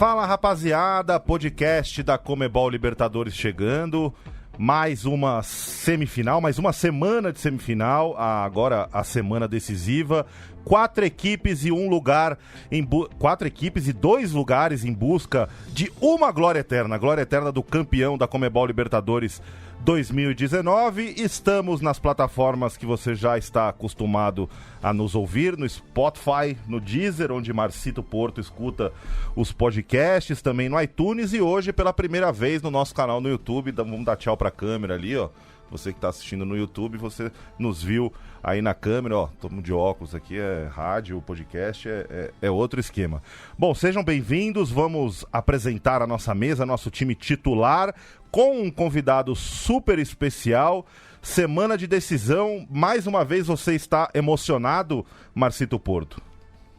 Fala, rapaziada, podcast da Comebol Libertadores chegando, mais uma semifinal, mais uma semana de semifinal, agora a semana decisiva, 4 equipes e 2 lugares em busca de uma glória eterna do campeão da Comebol Libertadores 2019. Estamos nas plataformas que você já está acostumado a nos ouvir, no Spotify, no Deezer, onde Marcito Porto escuta os podcasts, também no iTunes e hoje pela primeira vez no nosso canal no YouTube. Vamos dar tchau pra câmera ali, ó. Você que está assistindo no YouTube, você nos viu aí na câmera, ó, todo mundo de óculos aqui, é rádio, o podcast é outro esquema. Bom, sejam bem-vindos, vamos apresentar a nossa mesa, nosso time titular, com um convidado super especial, semana de decisão, mais uma vez você está emocionado, Marcito Porto?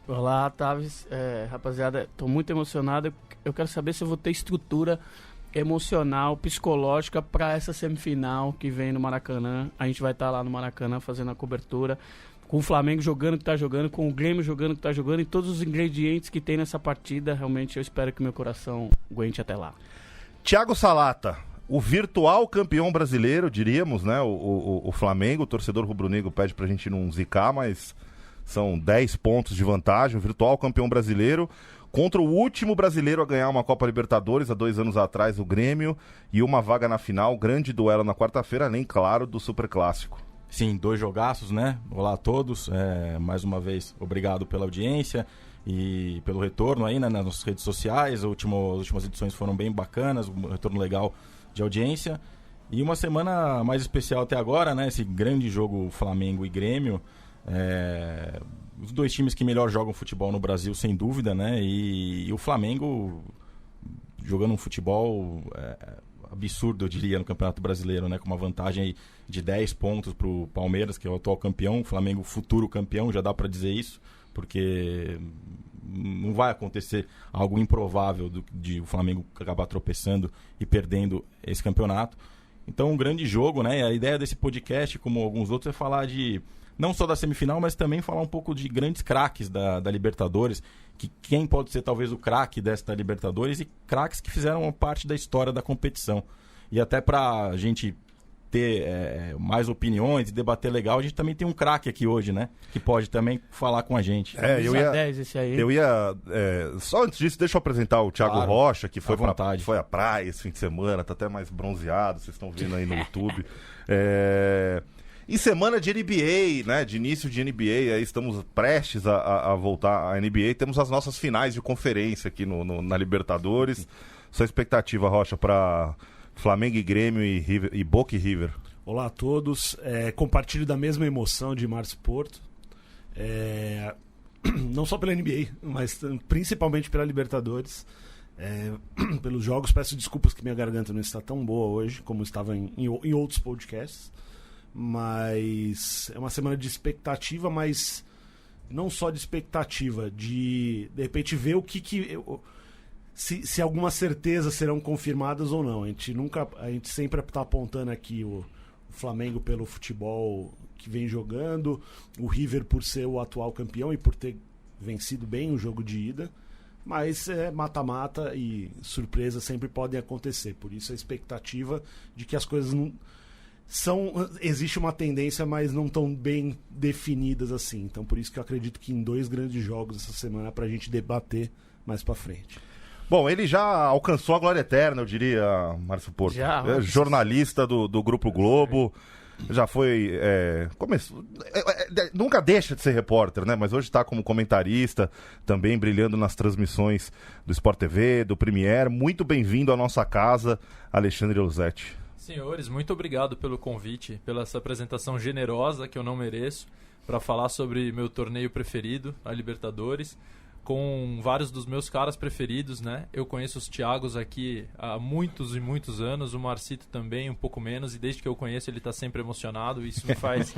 Olá, Tavis, rapaziada, estou muito emocionado, eu quero saber se eu vou ter estrutura emocional, psicológica para essa semifinal que vem no Maracanã. A gente vai estar lá no Maracanã fazendo a cobertura, com o Flamengo jogando o que está jogando, com o Grêmio jogando o que está jogando e todos os ingredientes que tem nessa partida. Realmente eu espero que meu coração aguente até lá. Thiago Salata, o virtual campeão brasileiro, diríamos, né? O Flamengo, o torcedor rubro-negro pede pra gente não zicar, mas são 10 pontos de vantagem. O virtual campeão brasileiro contra o último brasileiro a ganhar uma Copa Libertadores, há 2 anos atrás, o Grêmio, e uma vaga na final, grande duelo na quarta-feira, além, claro, do Superclássico. Sim, 2 jogaços, né? Olá a todos, mais uma vez, obrigado pela audiência e pelo retorno aí, né, nas redes sociais. As últimas edições foram bem bacanas, um retorno legal de audiência. E uma semana mais especial até agora, né? Esse grande jogo Flamengo e Grêmio. Os 2 times que melhor jogam futebol no Brasil, sem dúvida, né? E o Flamengo jogando um futebol absurdo, eu diria, no Campeonato Brasileiro, né? Com uma vantagem aí de 10 pontos para o Palmeiras, que é o atual campeão. O Flamengo, futuro campeão, já dá para dizer isso, porque não vai acontecer algo improvável de o Flamengo acabar tropeçando e perdendo esse campeonato. Então, um grande jogo, né? A ideia desse podcast, como alguns outros, é falar de não só da semifinal, mas também falar um pouco de grandes craques da Libertadores, que quem pode ser talvez o craque desta Libertadores e craques que fizeram parte da história da competição. E até para a gente ter mais opiniões e debater legal, a gente também tem um craque aqui hoje, né? Que pode também falar com a gente. Só antes disso, deixa eu apresentar o Thiago Rocha, que foi à praia esse fim de semana, tá até mais bronzeado, vocês estão vendo aí no YouTube. Em semana de NBA, né, de início de NBA, aí estamos prestes a voltar à NBA, temos as nossas finais de conferência aqui na Libertadores. Sua expectativa, Rocha, para Flamengo e Grêmio e Boca e River? Olá a todos, compartilho da mesma emoção de Márcio Porto, não só pela NBA, mas principalmente pela Libertadores. Pelos jogos, peço desculpas que minha garganta não está tão boa hoje como estava em outros podcasts. Mas é uma semana de expectativa, mas não só de expectativa, de repente ver se algumas certezas serão confirmadas ou não. A gente sempre está apontando aqui o Flamengo pelo futebol que vem jogando, o River por ser o atual campeão e por ter vencido bem o jogo de ida, mas mata-mata e surpresas sempre podem acontecer. Por isso a expectativa de que as coisas não existe uma tendência, mas não tão bem definidas assim. Então por isso que eu acredito que em 2 grandes jogos essa semana pra gente debater mais pra frente. Bom, ele já alcançou a glória eterna, eu diria, Márcio Porto. Jornalista do Grupo Globo, já foi... nunca deixa de ser repórter, né? Mas hoje está como comentarista, também brilhando nas transmissões do Sport TV, do Premier. Muito bem-vindo à nossa casa, Alexandre Losetti. Senhores, muito obrigado pelo convite, pela essa apresentação generosa que eu não mereço, para falar sobre meu torneio preferido, a Libertadores, com vários dos meus caras preferidos, né? Eu conheço os Thiagos aqui há muitos e muitos anos, o Marcito também, um pouco menos, e desde que eu conheço ele está sempre emocionado, isso me faz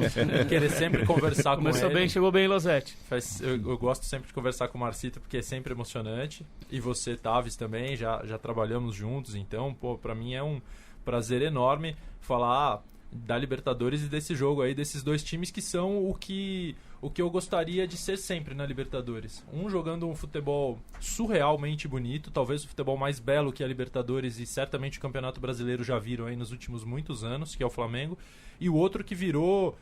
querer sempre conversar com ele. Começou bem, chegou bem, Losetti. Eu gosto sempre de conversar com o Marcito porque é sempre emocionante, e você, Tavis, também, já trabalhamos juntos, então, para mim é um prazer enorme falar da Libertadores e desse jogo aí, desses 2 times que são o que o que eu gostaria de ser sempre na Libertadores. Jogando um futebol surrealmente bonito, talvez o futebol mais belo que a Libertadores e certamente o Campeonato Brasileiro já viram aí nos últimos muitos anos, que é o Flamengo. E o outro que virou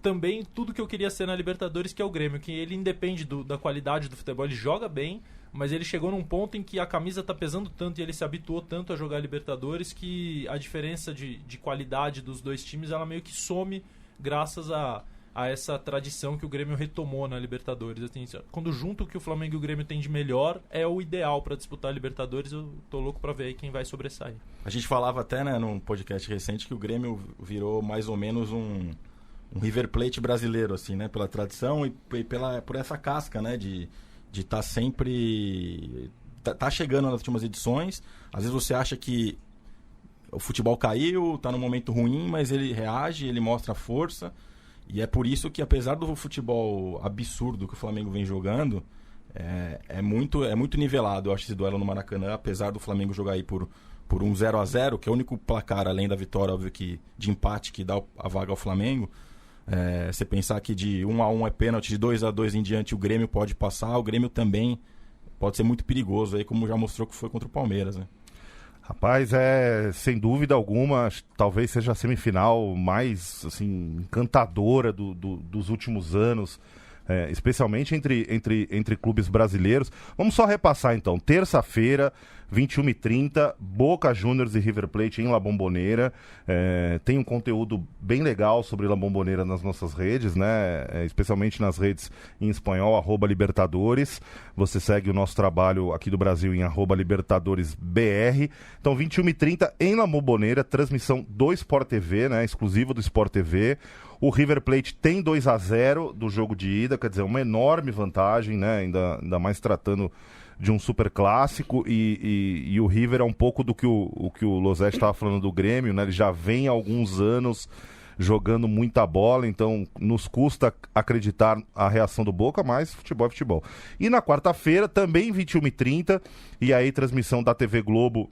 também tudo que eu queria ser na Libertadores, que é o Grêmio, que ele independe da qualidade do futebol, ele joga bem, mas ele chegou num ponto em que a camisa tá pesando tanto e ele se habituou tanto a jogar Libertadores que a diferença de qualidade dos dois times, ela meio que some graças a essa tradição que o Grêmio retomou na Libertadores. Assim, quando junto o que o Flamengo e o Grêmio tem de melhor, é o ideal para disputar a Libertadores. Eu tô louco para ver aí quem vai sobressair. A gente falava até, né, num podcast recente, que o Grêmio virou mais ou menos um River Plate brasileiro, assim, né, pela tradição e por essa casca, né, de estar sempre... Tá chegando nas últimas edições. Às vezes você acha que o futebol caiu, tá num momento ruim, mas ele reage, ele mostra força. E é por isso que, apesar do futebol absurdo que o Flamengo vem jogando, é muito nivelado, eu acho, esse duelo no Maracanã, apesar do Flamengo jogar aí por um 0-0, que é o único placar, além da vitória, óbvio, que de empate que dá a vaga ao Flamengo. Você pensar que de 1-1 é pênalti, de 2-2 em diante o Grêmio pode passar, o Grêmio também pode ser muito perigoso, aí, como já mostrou que foi contra o Palmeiras, né? Rapaz, sem dúvida alguma, talvez seja a semifinal mais assim, encantadora dos últimos anos, especialmente entre clubes brasileiros. Vamos só repassar então. Terça-feira, 21h30, Boca Juniors e River Plate em La Bombonera. Tem um conteúdo bem legal sobre La Bombonera nas nossas redes, né? Especialmente nas redes em espanhol, @Libertadores. Você segue o nosso trabalho aqui do Brasil em @LibertadoresBR. Então, 21h30 em La Bombonera, transmissão do Sport TV, né? Exclusiva do Sport TV. O River Plate tem 2-0 do jogo de ida, quer dizer, uma enorme vantagem, né? Ainda mais tratando de um super clássico, e o River é um pouco do que o Losetti estava falando do Grêmio, né? Ele já vem há alguns anos jogando muita bola, então nos custa acreditar a reação do Boca, mas futebol é futebol. E na quarta-feira, também 21h30, e aí transmissão da TV Globo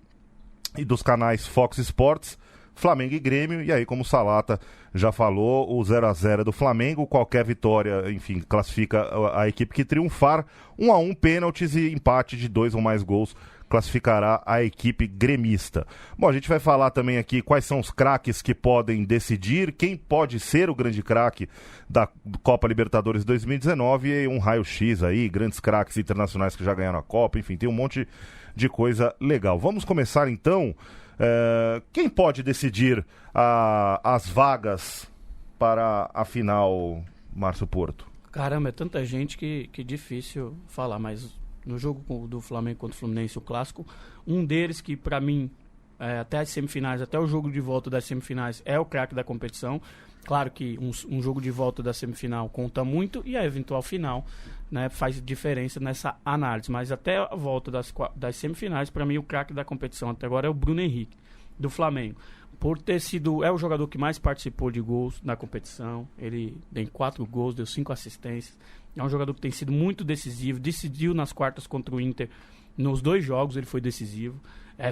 e dos canais Fox Sports, Flamengo e Grêmio, e aí, como o Salata já falou, o 0-0 do Flamengo, qualquer vitória, enfim, classifica a equipe que triunfar. 1-1, pênaltis e empate de 2 ou mais gols classificará a equipe gremista. Bom, a gente vai falar também aqui quais são os craques que podem decidir, quem pode ser o grande craque da Copa Libertadores 2019, e um raio-x aí, grandes craques internacionais que já ganharam a Copa, enfim, tem um monte de coisa legal. Vamos começar então. Quem pode decidir as vagas para a final, Márcio Porto? Caramba, é tanta gente que é difícil falar, mas no jogo do Flamengo contra o Fluminense, o clássico, um deles que para mim, até as semifinais, até o jogo de volta das semifinais, é o craque da competição. Claro que um jogo de volta da semifinal conta muito e a eventual final, né, faz diferença nessa análise, mas até a volta das semifinais, para mim o craque da competição até agora é o Bruno Henrique, do Flamengo, por ter sido, é o jogador que mais participou de gols na competição. Ele tem 4 gols, deu 5 assistências, é um jogador que tem sido muito decisivo, decidiu nas quartas contra o Inter, nos 2 jogos ele foi decisivo,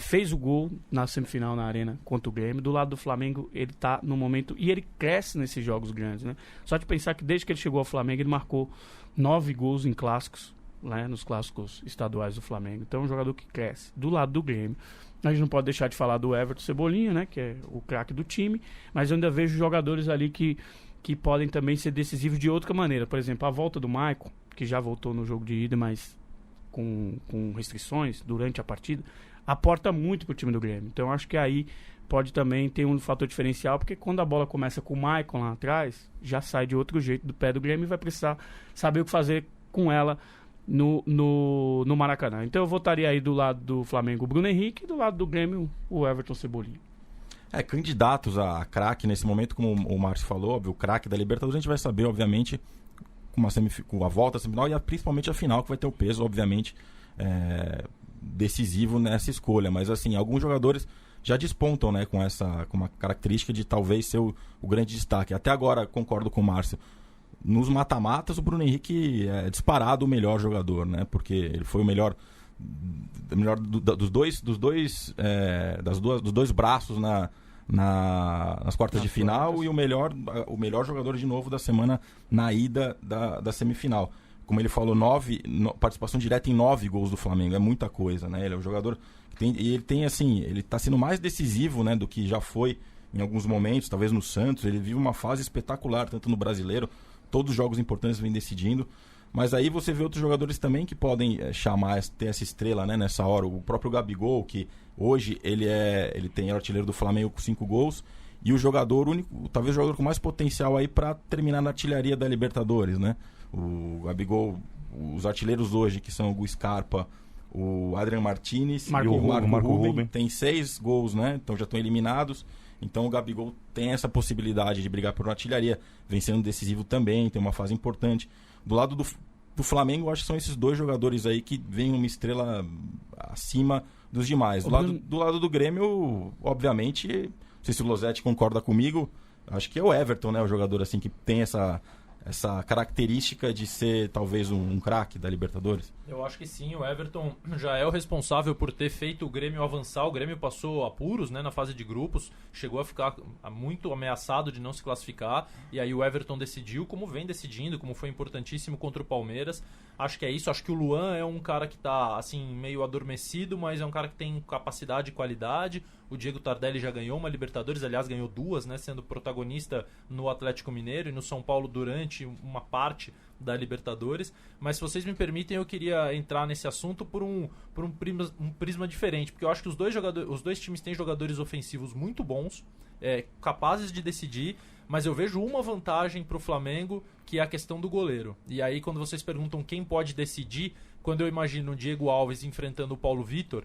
fez o gol na semifinal na Arena contra o Grêmio. Do lado do Flamengo, ele tá no momento, e ele cresce nesses jogos grandes, né? Só de pensar que desde que ele chegou ao Flamengo, ele marcou 9 gols em clássicos, né, nos clássicos estaduais do Flamengo. Então é um jogador que cresce. Do lado do Grêmio, a gente não pode deixar de falar do Everton Cebolinha, né, que é o craque do time, mas eu ainda vejo jogadores ali que podem também ser decisivos de outra maneira. Por exemplo, a volta do Maicon, que já voltou no jogo de ida, mas com restrições durante a partida, aporta muito pro time do Grêmio. Então eu acho que aí pode também ter um fator diferencial, porque quando a bola começa com o Maicon lá atrás, já sai de outro jeito do pé do Grêmio e vai precisar saber o que fazer com ela no Maracanã. Então eu votaria aí do lado do Flamengo o Bruno Henrique e do lado do Grêmio o Everton Cebolinha. Candidatos a craque nesse momento, como o Márcio falou, óbvio, o craque da Libertadores a gente vai saber, obviamente, com a volta à semifinal e principalmente a final, que vai ter o peso, obviamente, decisivo nessa escolha. Mas assim, alguns jogadores já despontam, né, com uma característica de talvez ser o grande destaque. Até agora, concordo com o Márcio, nos mata-matas o Bruno Henrique é disparado o melhor jogador, né, porque ele foi o melhor dos dois braços nas quartas de final e o melhor jogador de novo da semana na ida da semifinal. Como ele falou, participação direta em 9 gols do Flamengo, é muita coisa, né? Ele é um jogador que ele tá sendo mais decisivo, né, do que já foi em alguns momentos, talvez no Santos. Ele vive uma fase espetacular, tanto no Brasileiro, todos os jogos importantes vêm decidindo. Mas aí você vê outros jogadores também que podem ter essa estrela, né, nessa hora. O próprio Gabigol, que hoje ele tem artilheiro do Flamengo com 5 gols. E o jogador único, talvez o jogador com mais potencial aí para terminar na artilharia da Libertadores, né? O Gabigol, os artilheiros hoje, que são o Scarpa, o Adrian Martinez e o Marco Ruben, tem 6 gols, né? Então já estão eliminados. Então o Gabigol tem essa possibilidade de brigar por uma artilharia, vem sendo decisivo também, tem uma fase importante. Do lado do Flamengo, eu acho que são esses 2 jogadores aí que vêm uma estrela acima dos demais. Do lado do Grêmio, obviamente, não sei se o Losetti concorda comigo, acho que é o Everton, né? O jogador assim que tem essa característica de ser talvez um craque da Libertadores. Eu acho que sim, o Everton já é o responsável por ter feito o Grêmio avançar. O Grêmio passou apuros, né, na fase de grupos, chegou a ficar muito ameaçado de não se classificar, e aí o Everton decidiu, como vem decidindo, como foi importantíssimo contra o Palmeiras. Acho que é isso, acho que o Luan é um cara que tá assim, meio adormecido, mas é um cara que tem capacidade e qualidade. O Diego Tardelli já ganhou uma Libertadores, aliás ganhou 2, né, sendo protagonista no Atlético Mineiro e no São Paulo durante uma parte da Libertadores. Mas se vocês me permitem, eu queria entrar nesse assunto por um prisma diferente, porque eu acho que os dois times têm jogadores ofensivos muito bons, capazes de decidir, mas eu vejo uma vantagem para o Flamengo, que é a questão do goleiro. E aí, quando vocês perguntam quem pode decidir, quando eu imagino o Diego Alves enfrentando o Paulo Vitor,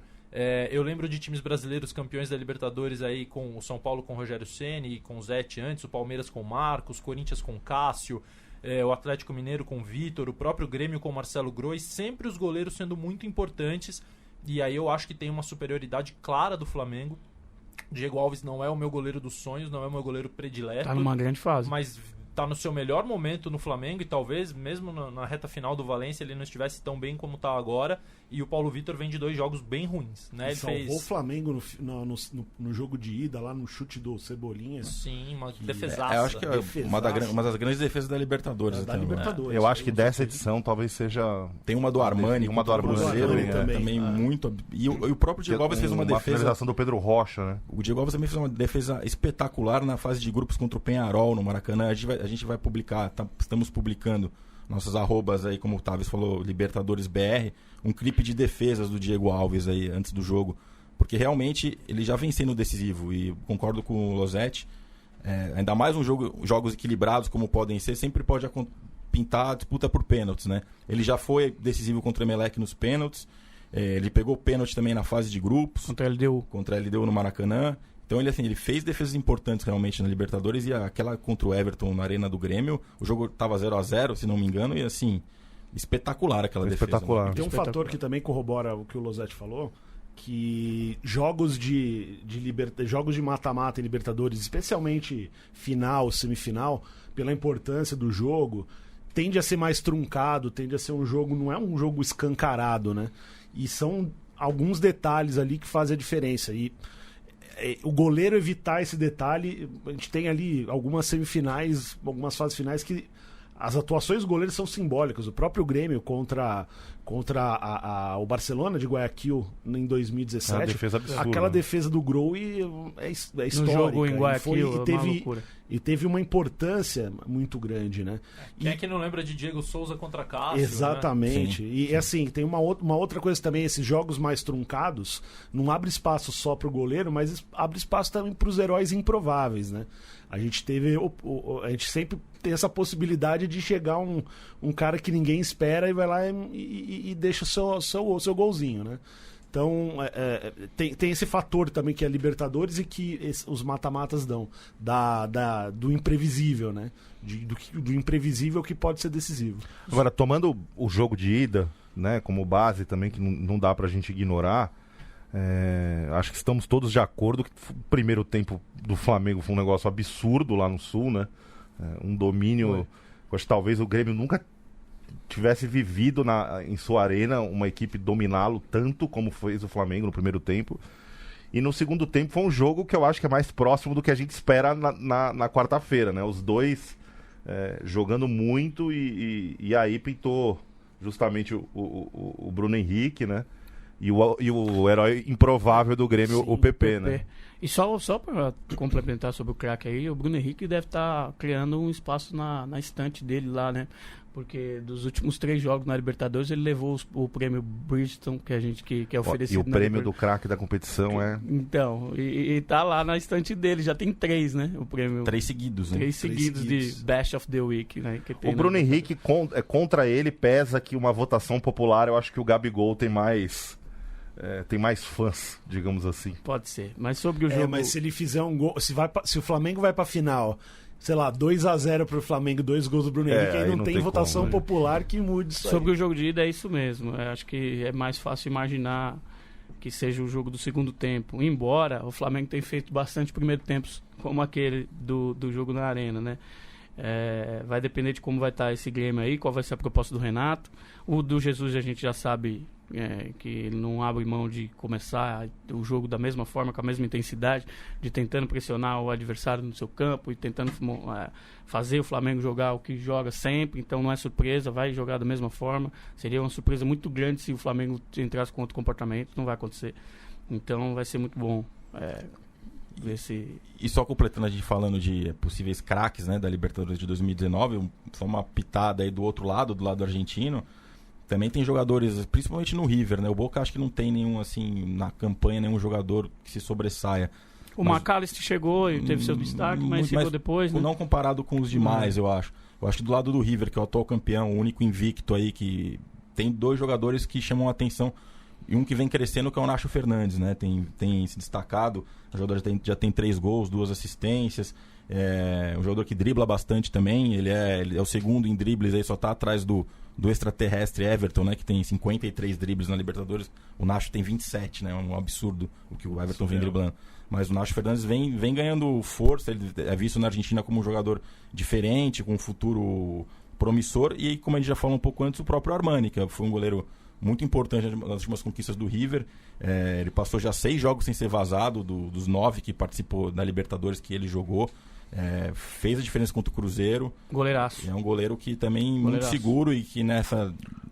eu lembro de times brasileiros campeões da Libertadores aí, com o São Paulo com o Rogério Ceni e com o Zete antes, o Palmeiras com o Marcos, Corinthians com o Cássio, o Atlético Mineiro com o Vitor, o próprio Grêmio com o Marcelo Groi, sempre os goleiros sendo muito importantes, e aí eu acho que tem uma superioridade clara do Flamengo. Diego Alves não é o meu goleiro dos sonhos, não é o meu goleiro predileto. Tá numa grande fase. Mas tá no seu melhor momento no Flamengo, e talvez mesmo na reta final do Valência ele não estivesse tão bem como tá agora. E o Paulo Vitor vem de 2 jogos bem ruins, né? Ele salvou o Flamengo no jogo de ida, lá no chute do Cebolinha. Sim, uma defesaça. Eu acho que é uma das grandes defesas da Libertadores. Libertadores. Eu acho que dessa edição talvez seja... Tem uma do Armani, uma do Armani também muito... E o próprio Diego Alves fez uma defesa... Uma finalização do Pedro Rocha, né? O Diego Alves também fez uma defesa espetacular na fase de grupos contra o Peñarol, no Maracanã. A gente vai publicar, estamos publicando nossas arrobas aí, como o Tavis falou, Libertadores BR, um clipe de defesas do Diego Alves aí antes do jogo, porque realmente ele já vem sendo decisivo, e concordo com o Losetti, ainda mais jogos equilibrados como podem ser, sempre pode pintar a disputa por pênaltis, né? Ele já foi decisivo contra o Emelec nos pênaltis, ele pegou pênalti também na fase de grupos contra a LDU no Maracanã. Então ele fez defesas importantes realmente na Libertadores, e aquela contra o Everton na Arena do Grêmio, o jogo estava 0-0, se não me engano, e assim, espetacular aquela defesa. Espetacular. Né? Tem um fator que também corrobora o que o Losetti falou, que jogos de mata-mata em Libertadores, especialmente final, semifinal, pela importância do jogo, tende a ser mais truncado, tende a ser um jogo, não é um jogo escancarado, né? E são alguns detalhes ali que fazem a diferença. E o goleiro evitar esse detalhe, a gente tem ali algumas semifinais, algumas fases finais que as atuações dos goleiros são simbólicas. O próprio Grêmio contra o Barcelona de Guayaquil em 2017, defesa absurda, aquela defesa do Groi é histórica. No jogo em Guayaquil, e teve uma importância muito grande, né? Quem é que não lembra de Diego Souza contra Cássio? Exatamente. Né? E assim, tem uma outra coisa também, esses jogos mais truncados não abre espaço só pro goleiro, mas abre espaço também pros heróis improváveis, né? A gente sempre tem essa possibilidade de chegar um cara que ninguém espera e vai lá e deixa o seu golzinho, né? Então, tem esse fator também que é Libertadores e que os mata-matas dão, do imprevisível, né? Do imprevisível que pode ser decisivo. Agora, tomando o jogo de ida, né, como base também, que não dá pra gente ignorar, acho que estamos todos de acordo que o primeiro tempo do Flamengo foi um negócio absurdo lá no Sul, né? Um domínio... Acho que talvez o Grêmio nunca tivesse vivido em sua arena uma equipe dominá-lo tanto como fez o Flamengo no primeiro tempo. E no segundo tempo foi um jogo que eu acho que é mais próximo do que a gente espera na quarta-feira, né? Os dois jogando muito e aí pintou justamente o Bruno Henrique, né? E o herói improvável do Grêmio, Sim, o PP, né? E só para complementar sobre o craque aí, o Bruno Henrique deve estar criando um espaço na estante dele lá, né? Porque dos últimos 3 jogos na Libertadores ele levou o prêmio Bridgestone que é oferecido. E o prêmio do craque da competição é... Então, e tá lá na estante dele, já tem 3, né? O prêmio. 3 seguidos, né? 3 seguidos de Best of the Week, né? Que tem o Bruno Henrique, contra ele, pesa que uma votação popular, eu acho que o Gabigol tem mais fãs, digamos assim. Pode ser. Mas sobre o jogo... Mas se ele fizer um gol... Se o Flamengo vai pra final, sei lá, 2-0 pro Flamengo, 2 gols do Bruno Henrique, aí não tem votação como, né? popular que mude isso Sobre aí. o jogo de ida é isso mesmo. Eu acho que é mais fácil imaginar que seja o jogo do segundo tempo. Embora o Flamengo tenha feito bastante primeiro tempos, como aquele do jogo na Arena, né? Vai depender de como vai estar esse Grêmio aí, qual vai ser a proposta do Renato. O do Jesus a gente já sabe que ele não abre mão de começar o jogo da mesma forma, com a mesma intensidade, de tentando pressionar o adversário no seu campo e tentando fazer o Flamengo jogar o que joga sempre. Então não é surpresa, vai jogar da mesma forma. Seria uma surpresa muito grande se o Flamengo entrasse com outro comportamento, não vai acontecer. Então vai ser muito bom ver se... E só completando a gente falando de possíveis craques, né, da Libertadores de 2019, só uma pitada aí do outro lado, do lado argentino. Também tem jogadores, principalmente no River, né? O Boca acho que não tem nenhum, assim, na campanha, nenhum jogador que se sobressaia. O McAllister chegou e teve seu destaque, mas chegou depois, né? Não comparado com os demais, eu acho. Eu acho que do lado do River, que é o atual campeão, o único invicto aí, que tem 2 jogadores que chamam a atenção. E um que vem crescendo, que é o Nacho Fernandes, né? Tem se destacado. O jogador já tem 3 gols, 2 assistências. Um jogador que dribla bastante também. Ele é o segundo em dribles, aí só tá atrás do extraterrestre Everton, né, que tem 53 dribles na Libertadores. O Nacho tem 27, né, é um absurdo o que o Everton vem driblando. Mas o Nacho Fernandes vem ganhando força, ele é visto na Argentina como um jogador diferente, com um futuro promissor, e como a gente já falou um pouco antes, o próprio Armani, que foi um goleiro muito importante nas últimas conquistas do River. Ele passou já 6 jogos sem ser vazado, dos 9 que participou da Libertadores que ele jogou. Fez a diferença contra o Cruzeiro. Goleiraço. É um goleiro que também muito seguro e que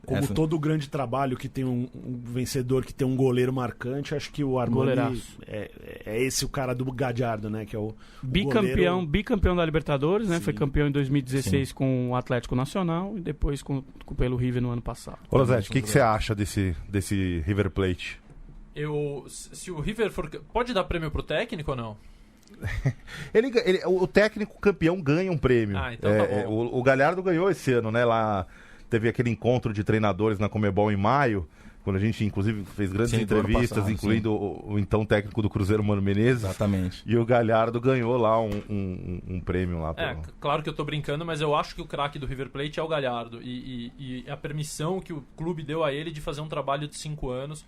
Como todo grande trabalho que tem um vencedor, que tem um goleiro marcante, acho que o Armani é esse o cara do Gadiardo, né? Que é o bicampeão da Libertadores, né? Sim. Foi campeão em 2016 Sim. com o Atlético Nacional e depois pelo River no ano passado. Ô, Lozete, o que você acha desse River Plate? Se o River for... Pode dar prêmio pro técnico ou não? O técnico campeão ganha um prêmio. Então tá bom. O Galhardo ganhou esse ano, né? Lá teve aquele encontro de treinadores na Conmebol em maio, quando a gente inclusive fez grandes entrevistas, passado, incluindo o então técnico do Cruzeiro, Mano Menezes. Exatamente. E o Galhardo ganhou lá um prêmio lá. Claro que eu tô brincando, mas eu acho que o craque do River Plate é o Galhardo. E a permissão que o clube deu a ele de fazer um trabalho de 5 anos.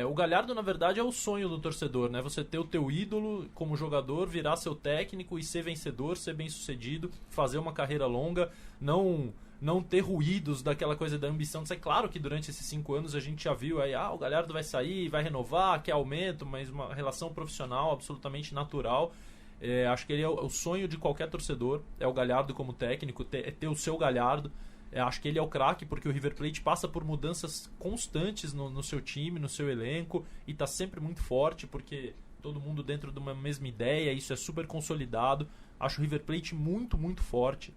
O Galhardo, na verdade, é o sonho do torcedor, né? Você ter o teu ídolo como jogador, virar seu técnico e ser vencedor, ser bem-sucedido, fazer uma carreira longa, não ter ruídos daquela coisa da ambição. É claro que durante esses 5 anos a gente já viu aí, o Galhardo vai sair, vai renovar, quer aumento, mas uma relação profissional absolutamente natural. Acho que ele é o sonho de qualquer torcedor, é o Galhardo como técnico, ter o seu Galhardo. Acho que ele é o craque porque o River Plate passa por mudanças constantes no seu time, no seu elenco, e está sempre muito forte porque todo mundo dentro de uma mesma ideia, isso é super consolidado. Acho o River Plate muito, muito forte.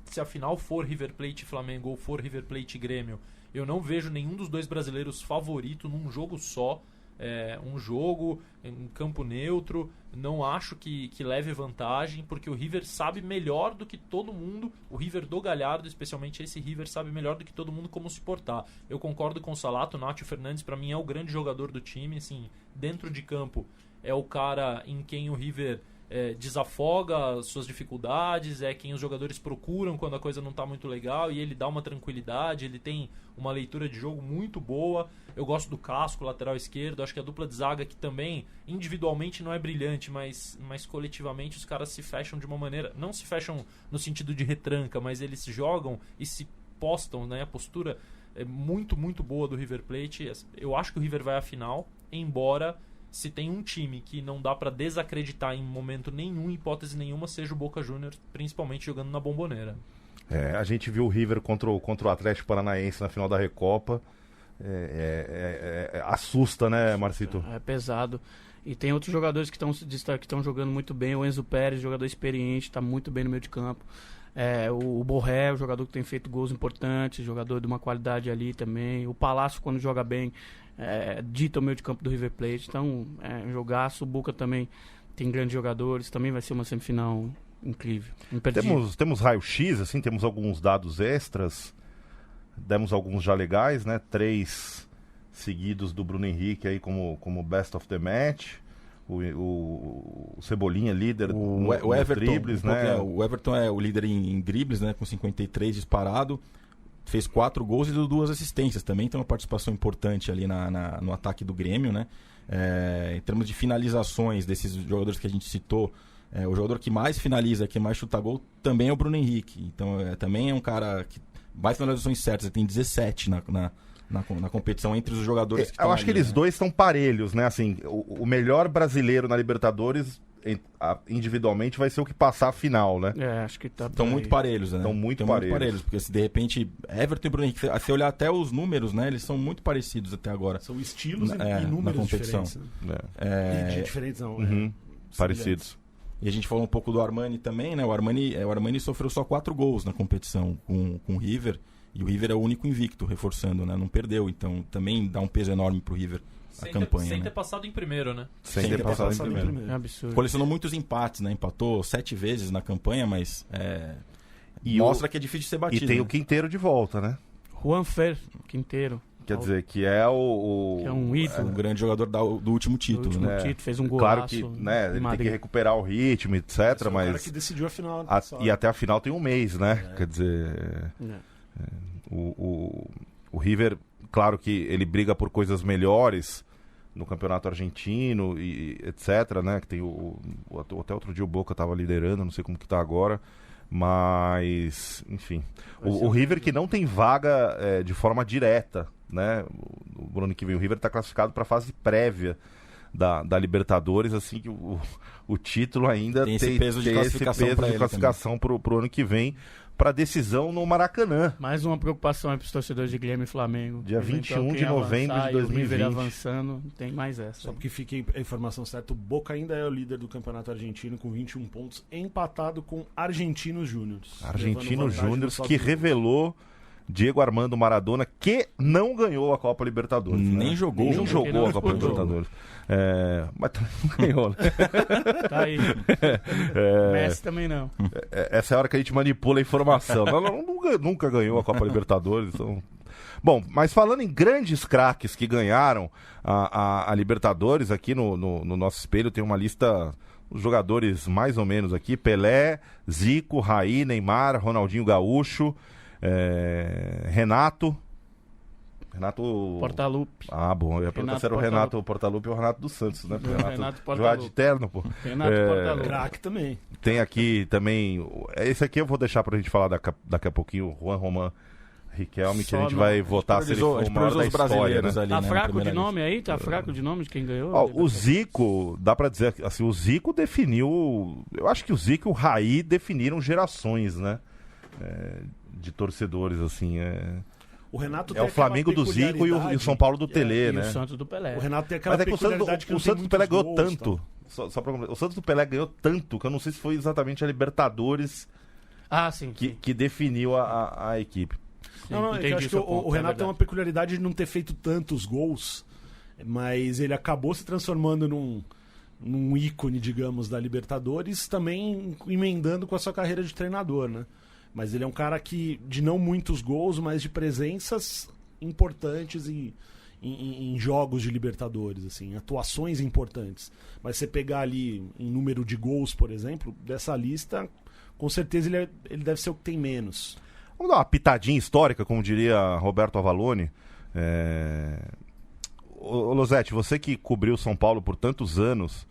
Se a final for River Plate e Flamengo ou for River Plate e Grêmio, eu não vejo nenhum dos 2 brasileiros favorito num jogo só. Um jogo em campo neutro, não acho que leve vantagem, porque o River sabe melhor do que todo mundo, o River do Galhardo, especialmente esse River, sabe melhor do que todo mundo como se portar. Eu concordo com o Salato, o Nacho Fernandes para mim é o grande jogador do time, assim, dentro de campo é o cara em quem o River desafoga suas dificuldades, é quem os jogadores procuram quando a coisa não está muito legal, e ele dá uma tranquilidade, ele tem uma leitura de jogo muito boa. Eu gosto do Casco, lateral esquerdo, acho que a dupla de zaga que também individualmente não é brilhante, mas coletivamente os caras se fecham de uma maneira, não se fecham no sentido de retranca, mas eles jogam e se postam, né? A postura é muito, muito boa do River Plate. Eu acho que o River vai à final, embora se tem um time que não dá pra desacreditar em momento nenhum, hipótese nenhuma, seja o Boca Juniors, principalmente jogando na Bombonera. A gente viu o River contra o Atlético Paranaense na final da Recopa. Assusta, né, Marcito? É pesado. E tem outros jogadores que estão jogando muito bem. O Enzo Pérez, jogador experiente, está muito bem no meio de campo. O Borré, o jogador que tem feito gols importantes, jogador de uma qualidade ali também. O Palácio, quando joga bem, dita o meio de campo do River Plate. Então, um jogaço. O Boca também tem grandes jogadores. Também vai ser uma semifinal incrível. Temos raio-x, assim, temos alguns dados extras. Demos alguns já legais, né? 3 seguidos do Bruno Henrique aí como best of the match. O Cebolinha líder o Everton, dribles, né? O Everton é o líder em dribles, né? Com 53 disparado. Fez 4 gols e deu 2 assistências. Também tem uma participação importante ali no ataque do Grêmio, né? Em termos de finalizações desses jogadores que a gente citou, o jogador que mais finaliza, que mais chuta gol, também é o Bruno Henrique. Então, também é um cara que mais finalizações certas. Ele tem 17 na competição entre os jogadores que estão Eu acho ali, que eles né? dois estão parelhos, né? Assim, o melhor brasileiro na Libertadores, individualmente, vai ser o que passar a final, né? Acho que tá. Estão muito parelhos, né? Estão muito parelhos. Porque se de repente Everton e Bruno Henrique, se olhar até os números, né? Eles são muito parecidos até agora. São estilos e na números competição. diferentes. Né? Diferentes não. Parecidos. E a gente falou um pouco do Armani também, né? O Armani sofreu só 4 gols na competição com o River. E o River é o único invicto, reforçando, né? Não perdeu. Então também dá um peso enorme pro River a campanha. Sem né? ter passado em primeiro, né? Sem ter passado em primeiro. É absurdo. Colecionou muitos empates, né? Empatou 7 vezes na campanha, mas E mostra que é difícil de ser batido. E tem né? o Quinteiro de volta, né? Juan Fer Quinteiro. Quer dizer, que é o... Que é um ídolo. Um grande jogador do último título, né? título, fez um Claro golaço. que, né, ele tem Madrid. que recuperar o ritmo, etc, Esse é o mas... cara que decidiu a final ano passado. E até a final tem um mês, né? Quer dizer... O River, claro que ele briga por coisas melhores no campeonato argentino e etc, né? Que tem até outro dia o Boca estava liderando, não sei como que tá agora, mas enfim, o River que não tem vaga de forma direta, né? O Bruno que vem, o River está classificado para a fase prévia da Libertadores, assim que o título ainda tem esse peso de classificação pro ano que vem, para decisão no Maracanã. Mais uma preocupação aí para os torcedores de Grêmio e Flamengo. Dia 21 de novembro de 2020. O River avançando, tem mais essa. Só porque fique a informação certa, o Boca ainda é o líder do campeonato argentino com 21 pontos, empatado com Argentinos Júniors. Argentinos Júniors, que revelou Diego Armando Maradona, que não ganhou a Copa Libertadores. Nem né? jogou. Nem jogou a Copa Libertadores. Mas também não ganhou, né? Tá aí. Messi também não. Essa é a hora que a gente manipula a informação. Nunca ganhou a Copa Libertadores. Então... Bom, mas falando em grandes craques que ganharam a Libertadores, aqui no nosso espelho tem uma lista... Os jogadores mais ou menos aqui: Pelé, Zico, Raí, Neymar, Ronaldinho Gaúcho, Renato Portaluppi. Bom, eu ia perguntar se era o Renato Portaluppi ou o Renato dos Santos, né? Renato Jogar de terno, pô. Renato Portaluppi. Craque também. Tem aqui também, esse aqui eu vou deixar pra gente falar daqui a pouquinho, o Juan Román Riquelme, que a gente vai votar se ele for o maior da história, né? ali, Tá né, fraco de nome aí? Tá fraco de nome de quem ganhou? O Zico, dá pra dizer assim, o Zico definiu, eu acho que o Zico e o Raí definiram gerações, né? De torcedores, assim, O Renato o Flamengo do Zico e o São Paulo do Telê, né? E o Santos do Pelé. O Renato tem aquela Mas é que peculiaridade que o não tem Santos do Pelé muitos ganhou gols, tanto. tá? Só pra completar, o Santos do Pelé ganhou tanto que eu não sei se foi exatamente a Libertadores Sim. que definiu a equipe. Não, é que eu acho que o Renato tem uma peculiaridade de não ter feito tantos gols, mas ele acabou se transformando num ícone, digamos, da Libertadores, também emendando com a sua carreira de treinador, né? Mas ele é um cara que, de não muitos gols, mas de presenças importantes em jogos de Libertadores, assim, atuações importantes. Mas você pegar ali um número de gols, por exemplo, dessa lista, com certeza ele deve ser o que tem menos. Vamos dar uma pitadinha histórica, como diria Roberto Avalone. Ô Losetti, você que cobriu São Paulo por tantos anos,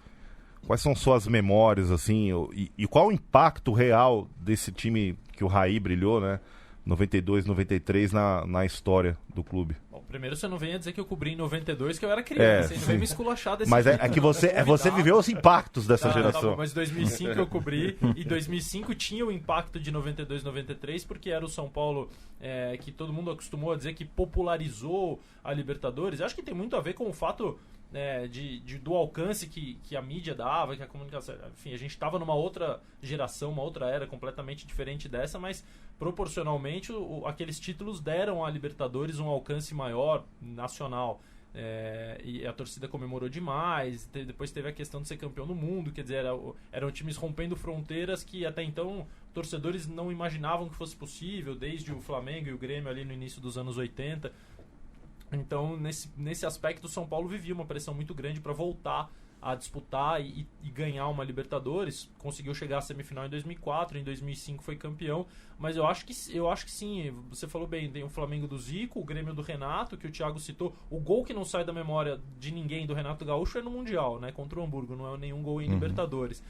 quais são suas memórias, assim, e qual o impacto real desse time que o Raí brilhou, né? 92, 93 na história do clube? Bom, primeiro você não venha dizer que eu cobri em 92, que eu era criança. Você não veio me esculachar desse Mas jeito. é que você viveu os impactos dessa Tá geração. bom, mas 2005 eu cobri, e 2005 tinha o impacto de 92, 93, porque era o São Paulo que todo mundo acostumou a dizer que popularizou a Libertadores. Acho que tem muito a ver com o fato do alcance que a mídia dava, que a comunicação... Enfim, a gente estava numa outra geração, uma outra era completamente diferente dessa, mas proporcionalmente aqueles títulos deram à Libertadores um alcance maior, nacional. E a torcida comemorou demais. Depois teve a questão de ser campeão do mundo, quer dizer, eram times rompendo fronteiras que até então torcedores não imaginavam que fosse possível, desde o Flamengo e o Grêmio ali no início dos anos 80. Então, nesse aspecto, o São Paulo vivia uma pressão muito grande para voltar a disputar e ganhar uma Libertadores. Conseguiu chegar à semifinal em 2004, em 2005 foi campeão, mas eu acho que sim, você falou bem, tem o Flamengo do Zico, o Grêmio do Renato, que o Thiago citou. O gol que não sai da memória de ninguém do Renato Gaúcho é no Mundial, né, contra o Hamburgo, não é nenhum gol em Libertadores.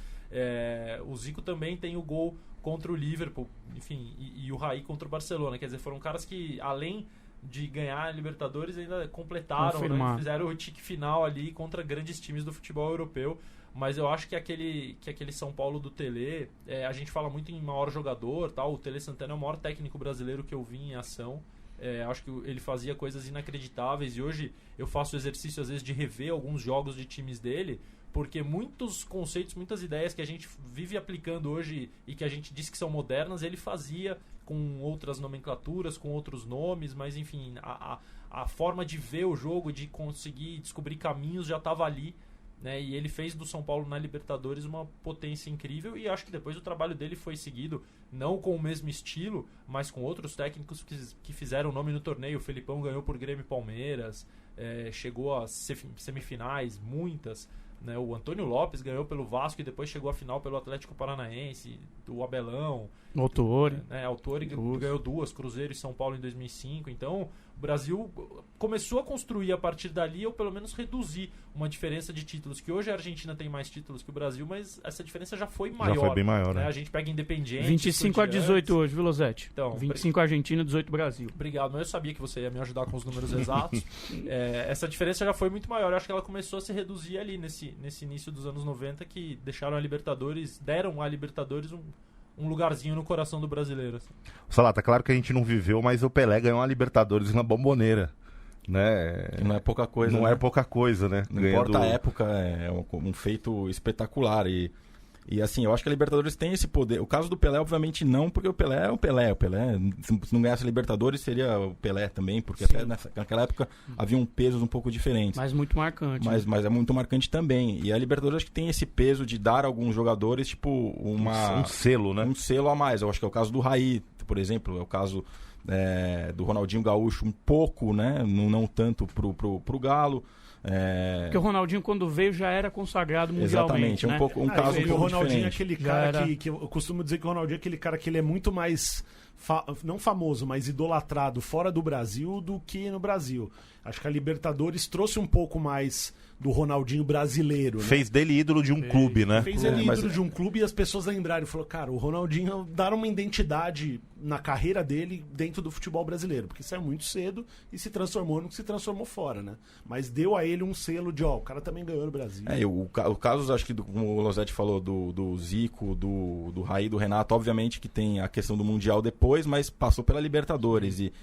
O Zico também tem o gol contra o Liverpool, enfim, e o Raí contra o Barcelona, quer dizer, foram caras que, além de ganhar a Libertadores, ainda completaram, né? Fizeram o tique final ali contra grandes times do futebol europeu. Mas eu acho que aquele São Paulo do Tele, a gente fala muito em maior jogador, tal. O Tele Santana é o maior técnico brasileiro que eu vi em ação. Acho que ele fazia coisas inacreditáveis, e hoje eu faço o exercício às vezes de rever alguns jogos de times dele, porque muitos conceitos, muitas ideias que a gente vive aplicando hoje e que a gente diz que são modernas, ele fazia com outras nomenclaturas, com outros nomes, mas enfim, a forma de ver o jogo, de conseguir descobrir caminhos já estava ali, né? E ele fez do São Paulo na Libertadores uma potência incrível, e acho que depois o trabalho dele foi seguido, não com o mesmo estilo, mas com outros técnicos que fizeram nome no torneio. O Felipão ganhou por Grêmio e Palmeiras, chegou às semifinais, muitas, né? O Antônio Lopes ganhou pelo Vasco e depois chegou à final pelo Atlético Paranaense, o Abelão. O Autori. Autori ganhou duas, Cruzeiro e São Paulo em 2005. Então, o Brasil começou a construir a partir dali, ou pelo menos reduzir uma diferença de títulos, que hoje a Argentina tem mais títulos que o Brasil, mas essa diferença já foi maior. Já foi bem maior, né? A gente pega Independiente... 25 a 18 hoje, viu, Losetti? Então, 25 Argentina, 18 Brasil. Obrigado, mas eu sabia que você ia me ajudar com os números exatos. Essa diferença já foi muito maior. Eu acho que ela começou a se reduzir ali nesse início dos anos 90, que deram à Libertadores um lugarzinho no coração do brasileiro. Assim. Salata, claro que a gente não viveu, mas o Pelé ganhou uma Libertadores na Bombonera, né? Não é pouca coisa. Não é pouca coisa, né? Não importa a época, é um feito espetacular. E assim, eu acho que a Libertadores tem esse poder. O caso do Pelé, obviamente, não, porque o Pelé é o Pelé. O Pelé, se não ganhasse a Libertadores, seria o Pelé também, porque até naquela época havia um peso um pouco diferente. Mas muito marcante. Mas é muito marcante também. E a Libertadores acho que tem esse peso de dar a alguns jogadores, tipo, um selo, né? Um selo a mais. Eu acho que é o caso do Raí, por exemplo, é o caso do Ronaldinho Gaúcho, um pouco, né? Não tanto pro Galo. Porque o Ronaldinho, quando veio, já era consagrado mundialmente. Exatamente, né? caso um pouco o Ronaldinho diferente. É aquele cara que eu costumo dizer que o Ronaldinho é aquele cara que ele é muito mais não famoso, mas idolatrado fora do Brasil do que no Brasil. Acho que a Libertadores trouxe um pouco mais do Ronaldinho brasileiro. Né? Fez dele ídolo de um clube, né? Fez ele ídolo de um clube, e as pessoas lembraram. Falou, cara, o Ronaldinho deram uma identidade na carreira dele dentro do futebol brasileiro, porque saiu muito cedo e se transformou no que se transformou fora, né? Mas deu a ele um selo de, o cara também ganhou no Brasil. O caso, acho que, como o Losetti falou, do Zico, do Raí, do Renato, obviamente que tem a questão do Mundial depois, mas passou pela Libertadores. E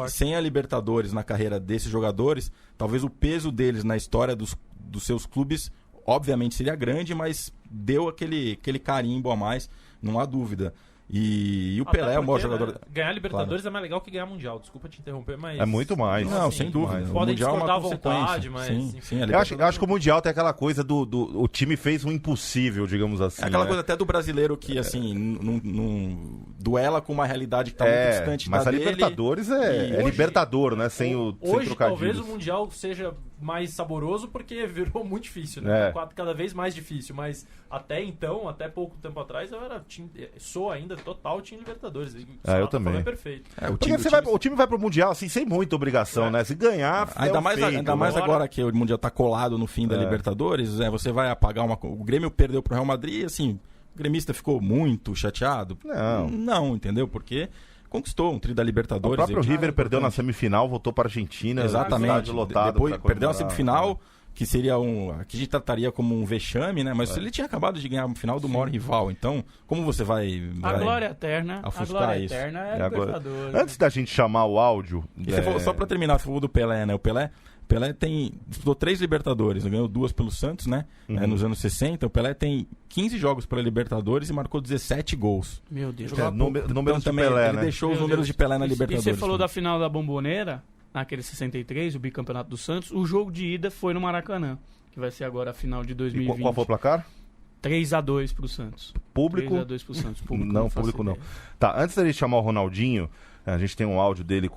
sem a Libertadores na carreira desses jogadores, talvez o peso deles na história dos seus clubes, obviamente seria grande, mas deu aquele carimbo a mais, não há dúvida. E o Pelé é o maior jogador. Né? Ganhar Libertadores é mais legal que ganhar Mundial. Desculpa te interromper, mas. É muito mais. Não, sem dúvida. Podem Mundial discordar é uma à vontade, mas. Sim, eu acho que o Mundial tem aquela coisa o time fez um impossível, digamos assim. É aquela né? coisa até do brasileiro que, assim, não duela com uma realidade que está muito distante mas da a Libertadores é Libertador, né? Sem hoje talvez o Mundial seja mais saboroso porque virou muito difícil, né? Cada vez mais difícil, mas até então, até pouco tempo atrás, sou ainda total time Libertadores. Eu também. É perfeito. O time vai pro Mundial assim sem muita obrigação, né? Se ganhar, ainda mais agora que o Mundial tá colado no fim da Libertadores, você vai apagar o Grêmio perdeu pro Real Madrid, assim, o gremista ficou muito chateado? Não, entendeu? Porque conquistou um tri da O Libertadores. próprio Ele- River perdeu na semifinal, voltou para a Argentina. Exatamente. estádio lotado Depois pra perdeu a comemorar. semifinal, que seria que a gente trataria como um vexame, né? Mas ele tinha acabado de ganhar a final do maior rival. Então, como você vai A glória eterna. A ofuscar glória isso? eterna é É agora. Libertadores. Antes da gente chamar o áudio... E você falou, só pra terminar, você falou do Pelé, né? O Pelé disputou 3 Libertadores, ganhou 2 pelo Santos, né? Nos anos 60. O Pelé tem 15 jogos pela Libertadores e marcou 17 gols. Meu Deus. números Então, de também Pelé, ele né? deixou os Meu números Deus. de Pelé na E Libertadores. você falou também. da final da Bomboneira, naquele 63, o bicampeonato do Santos. O jogo de ida foi no Maracanã, que vai ser agora a final de E 2020. qual foi o placar? 3-2 pro Santos. Público? 3-2 pro Santos. Público Não, faço público não. ideia. Tá, antes da gente chamar o Ronaldinho, a gente tem um áudio dele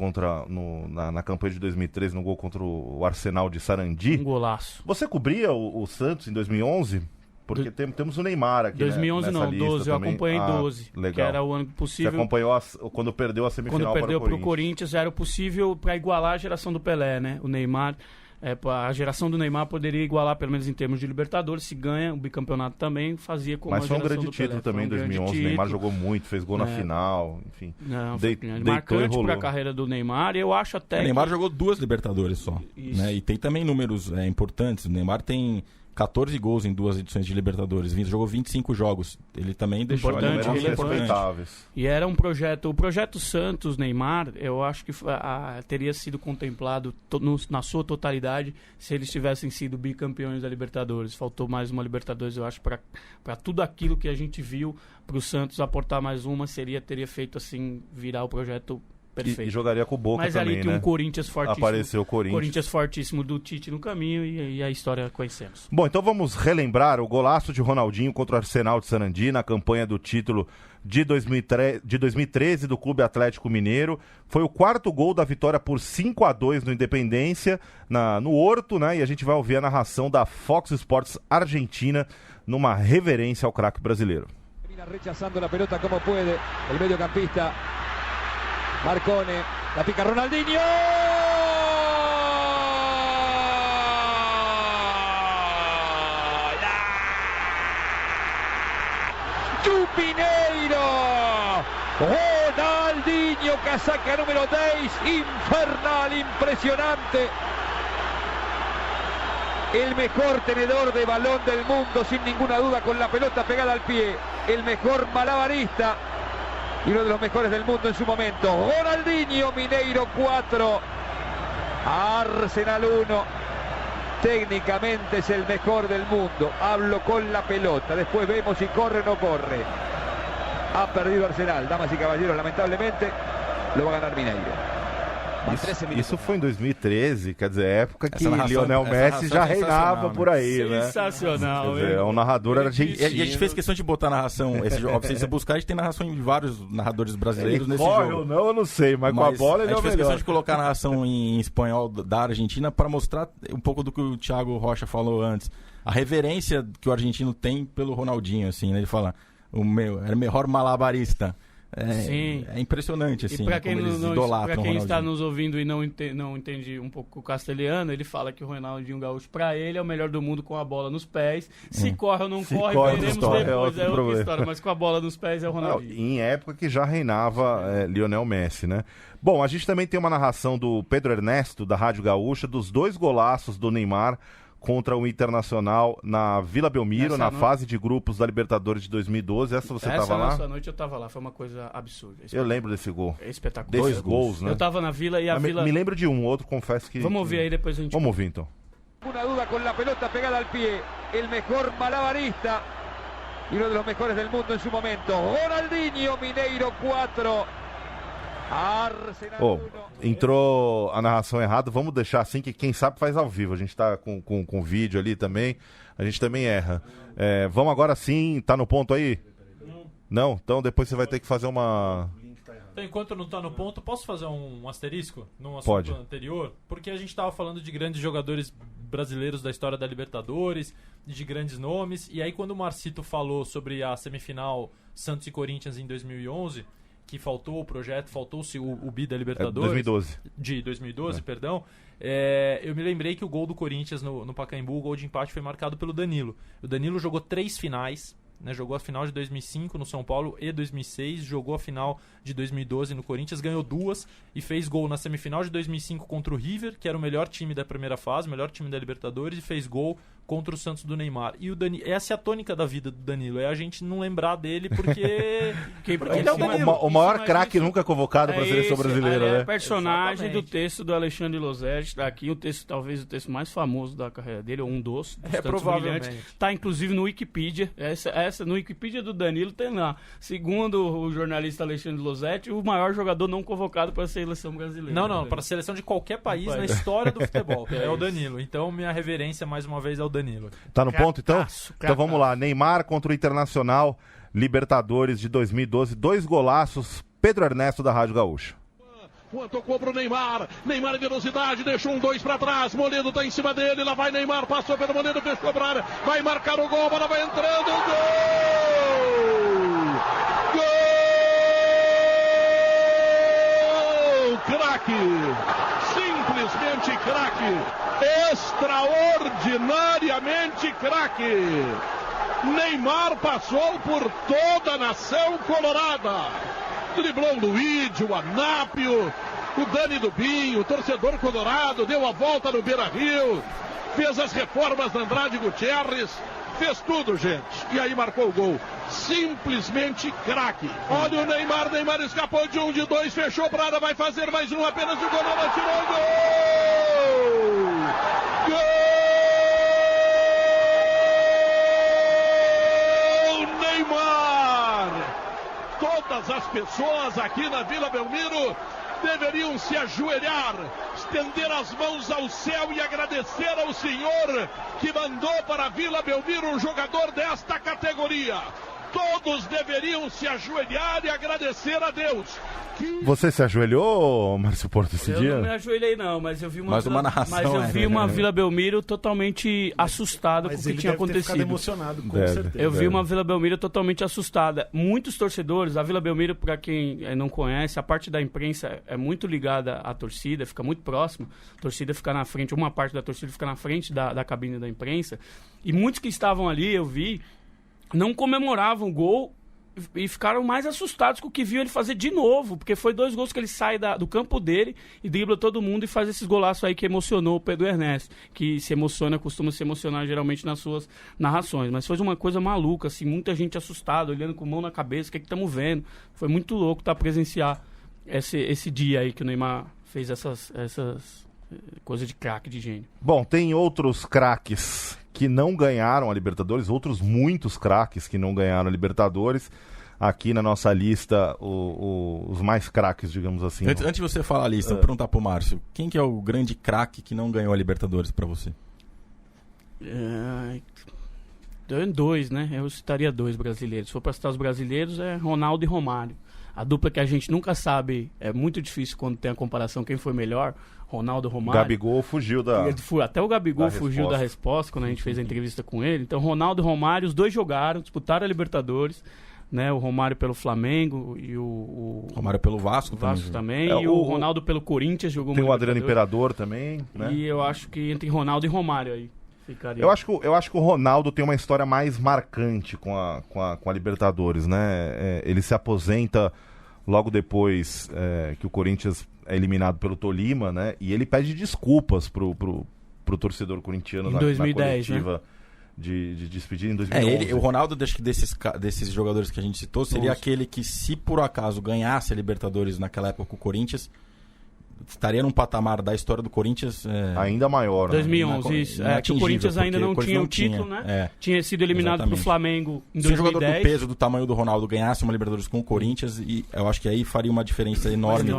na campanha de 2013, no gol contra o Arsenal de Sarandi. Um golaço. Você cobria o Santos em 2011? Porque temos o Neymar aqui, 2011 né, nessa não, lista 12. Eu também. acompanhei 12. Legal. Que era o ano Você possível. acompanhou quando perdeu a semifinal Quando perdeu para o pro Corinthians, era o possível para igualar a geração do Pelé, né? O Neymar, a geração do Neymar poderia igualar, pelo menos em termos de Libertadores. Se ganha o bicampeonato também, fazia como Mas a foi um geração grande do Pelé. título também em Foi um grande 2011. O Neymar título. jogou muito, fez gol na É. final, enfim. Não, foi Deitou e marcante rolou. para a carreira do Neymar. E eu acho até O Neymar jogou 2 Libertadores só. Isso. Né? E tem também números importantes. O Neymar tem 14 gols em 2 edições de Libertadores. Jogou 25 jogos. Ele também deixou Importante, Números ele é importante. respeitáveis. E era um projeto, o projeto Santos Neymar, eu acho que teria sido contemplado na sua totalidade se eles tivessem sido bicampeões da Libertadores. Faltou mais uma Libertadores, eu acho, para tudo aquilo que a gente viu, para o Santos aportar mais uma, teria feito assim, virar o projeto perfeito. E jogaria com o Boca Mas também, ali tem né? um Corinthians fortíssimo. Apareceu o Corinthians. Fortíssimo do Tite no caminho e a história conhecemos. Bom, então vamos relembrar o golaço de Ronaldinho contra o Arsenal de Sarandi na campanha do título de 2013 do Clube Atlético Mineiro. Foi o 4º gol da vitória por 5-2 no Independência, no Horto, né? E a gente vai ouvir a narração da Fox Sports Argentina numa reverência ao craque brasileiro. Rechazando la pelota como puede el mediocampista Marcone, la pica Ronaldinho. Chupineiro, Ronaldinho, casaca número 10, infernal, impresionante. El mejor tenedor de balón del mundo, sin ninguna duda, con la pelota pegada al pie. El mejor malabarista y uno de los mejores del mundo en su momento. Ronaldinho, Mineiro 4, Arsenal 1. Técnicamente es el mejor del mundo. Hablo con la pelota. Después vemos si corre o no corre. Ha perdido Arsenal. Damas y caballeros, lamentablemente lo va a ganar Mineiro. Isso foi em 2013, quer dizer, época que narração- Lionel essa Messi narração já é reinava sensacional, por aí, né? Sensacional, Quer dizer, é um narrador argentino. E a gente fez questão de botar narração. Se você buscar, a gente tem narração em vários narradores brasileiros Ele nesse corre jogo. ou não, eu não sei, mas com a bola ele é a o gente fez melhor. questão de colocar a narração em espanhol da Argentina para mostrar um pouco do que o Thiago Rocha falou antes. A reverência que o argentino tem pelo Ronaldinho, assim, né? Ele fala, era o melhor malabarista. Sim. É impressionante, assim, E para quem, como eles pra idolatram o quem está Ronaldinho. nos ouvindo e não entende um pouco o castelhano, ele fala que o Ronaldinho Gaúcho, para ele, é o melhor do mundo com a bola nos pés. Se corre ou não Se corre, corre, veremos história, é depois, outro é outra problema. história. Mas com a bola nos pés é o Não, Ronaldinho. em época que já reinava Lionel Messi, né? Bom, a gente também tem uma narração do Pedro Ernesto, da Rádio Gaúcha, dos 2 golaços do Neymar contra o Internacional na Vila Belmiro, na fase de grupos da Libertadores de 2012. Essa você estava lá? Essa noite eu estava lá, foi uma coisa absurda. Eu lembro desse gol. É espetacular. Desses gols, né? Eu estava na Vila e a Mas Vila... me lembro de um, outro confesso que... Vamos ouvir aí, depois a gente... Vamos ouvir então. Ninguna duda, con la pelota pegada al pie, el mejor malabarista y uno de los mejores del mundo en su momento. Ronaldinho, Mineiro 4, Arsenal 1. Entrou a narração errada, vamos deixar assim que quem sabe faz ao vivo. A gente tá com vídeo ali também, a gente também erra. Vamos agora sim, tá no ponto aí? Não? Então depois você vai ter que fazer uma... Então, enquanto não tá no ponto, posso fazer um asterisco num assunto Pode. anterior? Porque a gente tava falando de grandes jogadores brasileiros da história da Libertadores, de grandes nomes, e aí quando o Marcito falou sobre a semifinal Santos e Corinthians em 2011, que faltou o projeto, faltou-se o bi da Libertadores... 2012. De 2012, perdão. Eu me lembrei que o gol do Corinthians no Pacaembu, o gol de empate, foi marcado pelo Danilo. O Danilo jogou 3 finais né? Jogou a final de 2005 no São Paulo e 2006, jogou a final de 2012 no Corinthians, ganhou 2 e fez gol na semifinal de 2005 contra o River, que era o melhor time da primeira fase, o melhor time da Libertadores, e fez gol contra o Santos do Neymar. E essa é a tônica da vida do Danilo, é a gente não lembrar dele porque ele é o Danilo. O maior craque nunca convocado para a seleção brasileira, né? É o personagem Exatamente. do texto do Alexandre Losetti, tá aqui, talvez o texto mais famoso da carreira dele, ou um dos tantos provavelmente. brilhantes. Tá inclusive no Wikipedia. Essa no Wikipedia do Danilo tem lá. Segundo o jornalista Alexandre Losetti, o maior jogador não convocado para a seleção brasileira. Não, para a seleção de qualquer país na história do futebol. É o Danilo. Então, minha reverência mais uma vez é o Danilo. Tá no ponto, então? Crataço. Então vamos lá. Neymar contra o Internacional, Libertadores de 2012. 2 golaços. Pedro Ernesto, da Rádio Gaúcha. Juan tocou pro Neymar. Neymar em velocidade, deixou 2 pra trás. Moledo tá em cima dele. Lá vai Neymar, passou pelo Moledo, fechou pra área. Vai marcar o gol, a bola vai entrando. Gol! Craque! Simplesmente craque! Extraordinariamente craque! Neymar passou por toda a nação colorada. Driblou o Luigi, o Anápio, o Dani Dubinho, o torcedor colorado, deu a volta no Beira-Rio, fez as reformas da Andrade Gutierrez, fez tudo, gente. E aí marcou o gol. Simplesmente craque. Olha o Neymar, Neymar escapou de 1, de 2, fechou pra área, vai fazer mais um, apenas o goleiro atirou o gol! Gol! Neymar! Todas as pessoas aqui na Vila Belmiro deveriam se ajoelhar, estender as mãos ao céu e agradecer ao Senhor que mandou para a Vila Belmiro um jogador desta categoria. Todos deveriam se ajoelhar e agradecer a Deus. Você se ajoelhou, Márcio Porto, esse dia? Eu não me ajoelhei não, mas eu vi uma narração, Vila Belmiro totalmente assustada com o que tinha acontecido. Emocionado, com certeza. Eu vi uma Vila Belmiro totalmente assustada. Muitos torcedores, a Vila Belmiro, para quem não conhece, a parte da imprensa é muito ligada à torcida, fica muito próxima. A torcida fica na frente, uma parte da torcida fica na frente da cabine da imprensa. E muitos que estavam ali, eu vi, não comemoravam o gol e ficaram mais assustados com o que viu ele fazer de novo, porque foi 2 gols que ele sai do campo dele e dribla todo mundo e faz esses golaços aí que emocionou o Pedro Ernesto, que costuma se emocionar geralmente nas suas narrações, mas foi uma coisa maluca, assim, muita gente assustada, olhando com mão na cabeça, o que estamos vendo? Foi muito louco presenciar esse dia aí que o Neymar fez essas coisas de craque, de gênio. Bom, tem outros craques que não ganharam a Libertadores, outros muitos craques que não ganharam a Libertadores. Aqui na nossa lista, os mais craques, digamos assim. Antes de você falar a lista, vou perguntar pro Márcio, quem que é o grande craque que não ganhou a Libertadores pra você? 2, né? Eu citaria 2 brasileiros. Se for pra citar os brasileiros, é Ronaldo e Romário. A dupla que a gente nunca sabe, é muito difícil quando tem a comparação quem foi melhor, Ronaldo e Romário. Gabigol fugiu da... Até o Gabigol fugiu da resposta quando a gente fez a entrevista com ele. Então, Ronaldo e Romário, os 2 jogaram, disputaram a Libertadores, né? O Romário pelo Flamengo e o Romário pelo Vasco também. E o Ronaldo pelo Corinthians jogou. Tem o Adriano Imperador também, né? E eu acho que entre Ronaldo e Romário aí ficaria. Eu acho que o Ronaldo tem uma história mais marcante com a Libertadores, né? Ele se aposenta logo depois que o Corinthians é eliminado pelo Tolima, né? E ele pede desculpas pro torcedor corintiano em na 2010, coletiva, né? De despedir em 2011. O Ronaldo, desses jogadores que a gente citou, seria aquele que, se por acaso ganhasse a Libertadores naquela época com o Corinthians, estaria num patamar da história do Corinthians ainda maior. 2011, isso. Que o Corinthians ainda não tinha o título, né? Tinha sido eliminado pelo Flamengo em 2010. Se um jogador do peso do tamanho do Ronaldo ganhasse uma Libertadores com o Corinthians, e eu acho que aí faria uma diferença enorme.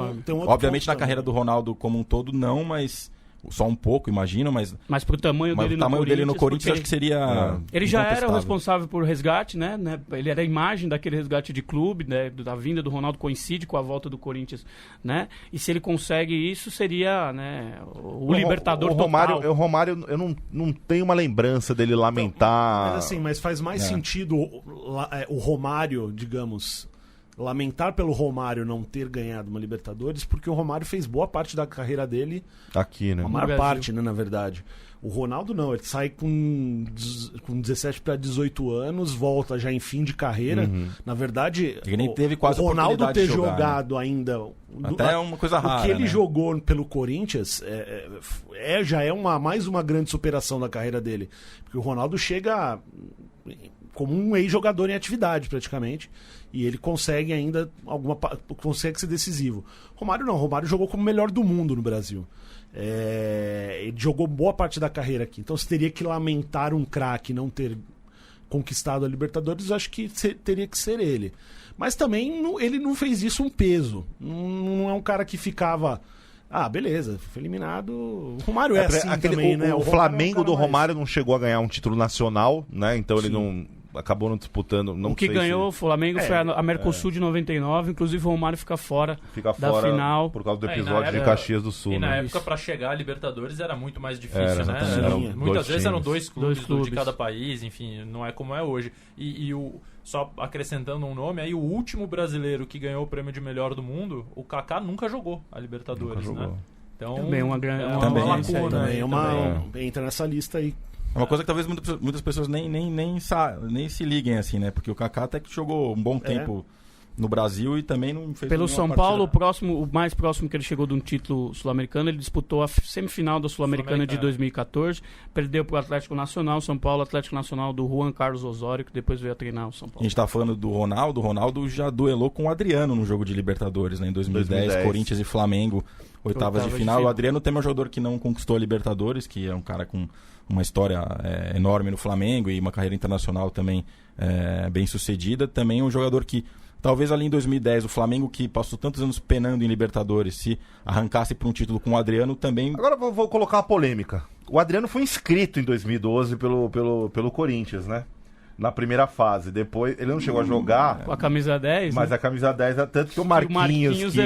Obviamente na carreira do Ronaldo como um todo não, mas só um pouco, imagino, mas pro tamanho dele no Corinthians acho que seria ele já era o responsável por resgate, né? Ele era a imagem daquele resgate de clube, né? Da vinda do Ronaldo, coincide com a volta do Corinthians, né? E se ele consegue isso, seria, né, o libertador total. O Romário, eu não tenho uma lembrança dele lamentar. Mas faz mais sentido o Romário, digamos, lamentar pelo Romário não ter ganhado uma Libertadores, porque o Romário fez boa parte da carreira dele, aqui, né? a maior parte, né, na verdade. O Ronaldo não, ele sai com 17 para 18 anos, volta já em fim de carreira. Na verdade, ele nem teve quase o Ronaldo ter de jogar, jogado ainda... Até é uma coisa rara, o que ele né? jogou pelo Corinthians já é mais uma grande superação da carreira dele. Porque o Ronaldo chega como um ex-jogador em atividade, praticamente. E ele consegue ainda consegue ser decisivo. Romário não, Romário jogou como o melhor do mundo no Brasil. Ele jogou boa parte da carreira aqui. Então, se teria que lamentar um craque não ter conquistado a Libertadores, eu acho que teria que ser ele. Mas também ele não fez isso um peso. Não é um cara que ficava... beleza, foi eliminado. O Romário assim também, né? O Flamengo do Romário não chegou a ganhar um título nacional, né? Então ele não... acabou não disputando. Não o que ganhou o Flamengo foi a Mercosul de 99, inclusive o Romário fica fora da final. Por causa do episódio de Caxias do Sul. E na né? época, para chegar a Libertadores era muito mais difícil, né? Muitas vezes eram dois clubes de cada país, país, enfim, não é como é hoje. Só acrescentando um nome, aí o último brasileiro que ganhou o prêmio de melhor do mundo, o Kaká nunca jogou a Libertadores, né? Então, também uma grande lacuna. Entra nessa lista aí. É uma coisa que talvez muitas pessoas nem se liguem assim, né? Porque o Kaká até que jogou um bom tempo no Brasil e também não fez pelo São Paulo, o mais próximo que ele chegou de um título sul-americano, ele disputou a semifinal da Sul-Americana de 2014, perdeu para o Atlético Nacional, São Paulo, Atlético Nacional do Juan Carlos Osório, que depois veio a treinar o São Paulo. A gente tá falando do Ronaldo, o Ronaldo já duelou com o Adriano no jogo de Libertadores, né? Em 2010. Corinthians e Flamengo, oitavas de final. O Adriano também é um jogador que não conquistou a Libertadores, que é um cara com uma história enorme no Flamengo e uma carreira internacional também bem sucedida. Também um jogador que talvez ali em 2010, o Flamengo, que passou tantos anos penando em Libertadores, se arrancasse para um título com o Adriano, também... Agora vou colocar uma polêmica. O Adriano foi inscrito em 2012 pelo Corinthians, né? Na primeira fase. Depois, ele não chegou a jogar... Com a camisa 10, mas né? a camisa 10 é tanto que o Marquinhos que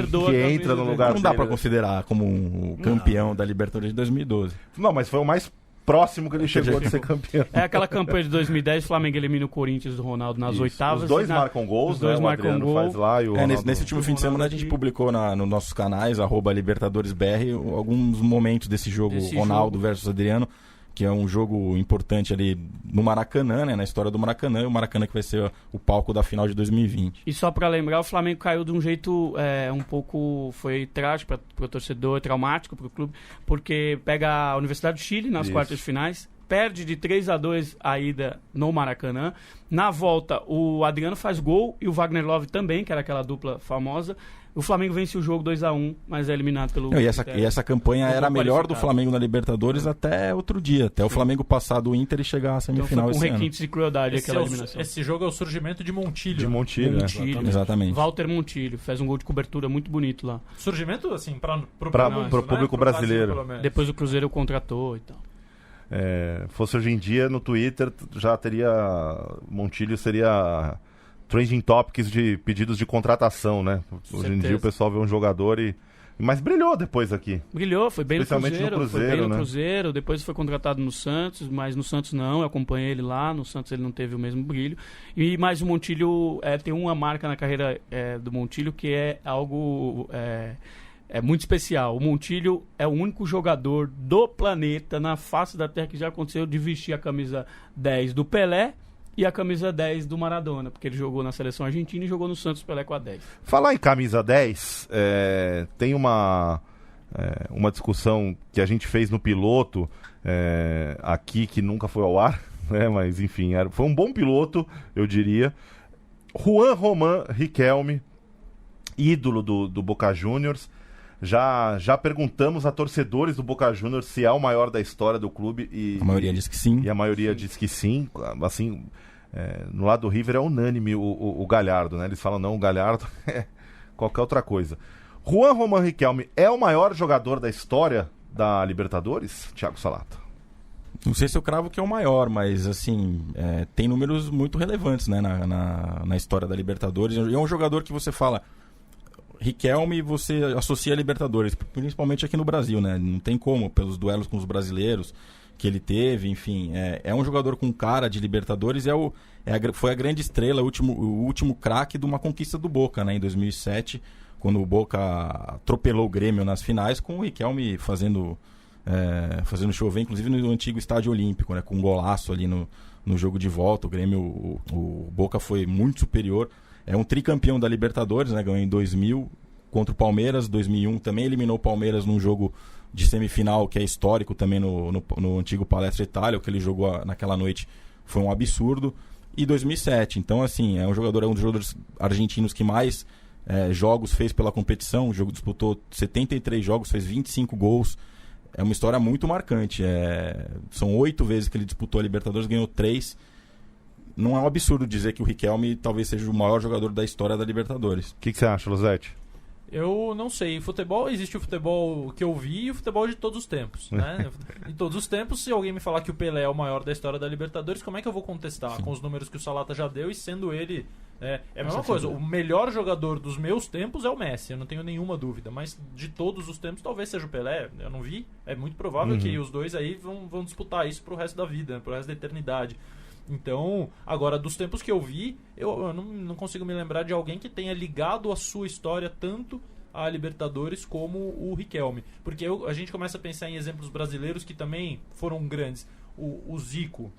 entra no lugar dele. Não dá para dele. considerar como um campeão da Libertadores de 2012. Não, mas foi o mais próximo que ele chegou de ser campeão. É aquela campanha de 2010, o Flamengo elimina o Corinthians do Ronaldo nas oitavas. Os dois marcam gols, os dois marcam gol. Faz lá e o Ronaldo... Nesse último fim de semana a gente publicou nos nossos canais, @LibertadoresBR, alguns momentos desse jogo Ronaldo versus Adriano, que é um jogo importante ali no Maracanã, né, na história do Maracanã, e o Maracanã que vai ser o palco da final de 2020. E só para lembrar, o Flamengo caiu de um jeito um pouco, foi trágico para o torcedor, traumático para o clube, porque pega a Universidade do Chile nas quartas de finais, perde de 3-2 a ida no Maracanã. Na volta, o Adriano faz gol e o Wagner Love também, que era aquela dupla famosa. O Flamengo vence o jogo 2-1, mas é eliminado pelo... E essa campanha era a melhor do Flamengo na Libertadores até outro dia. Até o Flamengo passar do Inter e chegar à semifinal então foi com requintes de crueldade aquela eliminação. Esse jogo é o surgimento de Montilho. De Montilho, exatamente. Walter Montilho fez um gol de cobertura muito bonito lá. Surgimento, assim, para o público brasileiro. Depois o Cruzeiro contratou e tal. Fosse hoje em dia, no Twitter, já teria... Montilho seria... trending topics de pedidos de contratação, né? Hoje em dia o pessoal vê um jogador mas brilhou depois aqui. Brilhou, foi bem no Cruzeiro. Foi bem no Cruzeiro, depois foi contratado no Santos, mas no Santos não, eu acompanhei ele lá, no Santos ele não teve o mesmo brilho. Mas o Montilho tem uma marca na carreira do Montilho que é algo muito especial. O Montilho é o único jogador do planeta, na face da Terra, que já aconteceu de vestir a camisa 10 do Pelé e a camisa 10 do Maradona, porque ele jogou na seleção argentina e jogou no Santos Pelé com a 10. Falar em camisa 10, tem uma discussão que a gente fez no piloto aqui, que nunca foi ao ar, né? Mas enfim, foi um bom piloto, eu diria. Juan Román Riquelme, ídolo do Boca Juniors. Já perguntamos a torcedores do Boca Juniors se é o maior da história do clube. A maioria diz que sim. E a maioria diz que sim. Assim, no lado do River é unânime o Galhardo, né? Eles falam, não, o Galhardo é qualquer outra coisa. Juan Román Riquelme é o maior jogador da história da Libertadores, Thiago Salato? Não sei se eu cravo que é o maior, mas assim, tem números muito relevantes, né, na história da Libertadores. E é um jogador que você fala... Riquelme, você associa a Libertadores, principalmente aqui no Brasil, né? Não tem como, pelos duelos com os brasileiros. que ele teve, enfim, é um jogador com cara de Libertadores, foi a grande estrela, o último craque de uma conquista do Boca, né, em 2007, quando o Boca atropelou o Grêmio nas finais, com o Riquelme fazendo chover, inclusive no antigo Estádio Olímpico, né, com um golaço ali no jogo de volta. O Grêmio, o Boca foi muito superior, é um tricampeão da Libertadores, né, ganhou em 2000 contra o Palmeiras, 2001 também eliminou o Palmeiras num jogo de semifinal que é histórico também no antigo Palestra Itália. O que ele jogou naquela noite foi um absurdo. E 2007, então assim, é um dos jogadores argentinos que mais jogos fez pela competição. O jogo disputou 73 jogos, fez 25 gols. É uma história muito marcante. São 8 vezes que ele disputou a Libertadores, ganhou 3. Não é um absurdo dizer que o Riquelme talvez seja o maior jogador da história da Libertadores. O que você acha, Losetti? Eu não sei. Futebol, existe o futebol que eu vi e o futebol de todos os tempos, né? Em todos os tempos, se alguém me falar que o Pelé é o maior da história da Libertadores, como é que eu vou contestar? Com os números que o Salata já deu e sendo ele... É a mesma coisa. O melhor jogador dos meus tempos é o Messi, eu não tenho nenhuma dúvida. Mas de todos os tempos, talvez seja o Pelé. Eu não vi. É muito provável que os dois aí vão disputar isso pro resto da vida, pro resto da eternidade. Então, agora, dos tempos que eu vi, eu não consigo me lembrar de alguém que tenha ligado a sua história tanto a Libertadores como o Riquelme. Porque a gente começa a pensar em exemplos brasileiros que também foram grandes. O Zico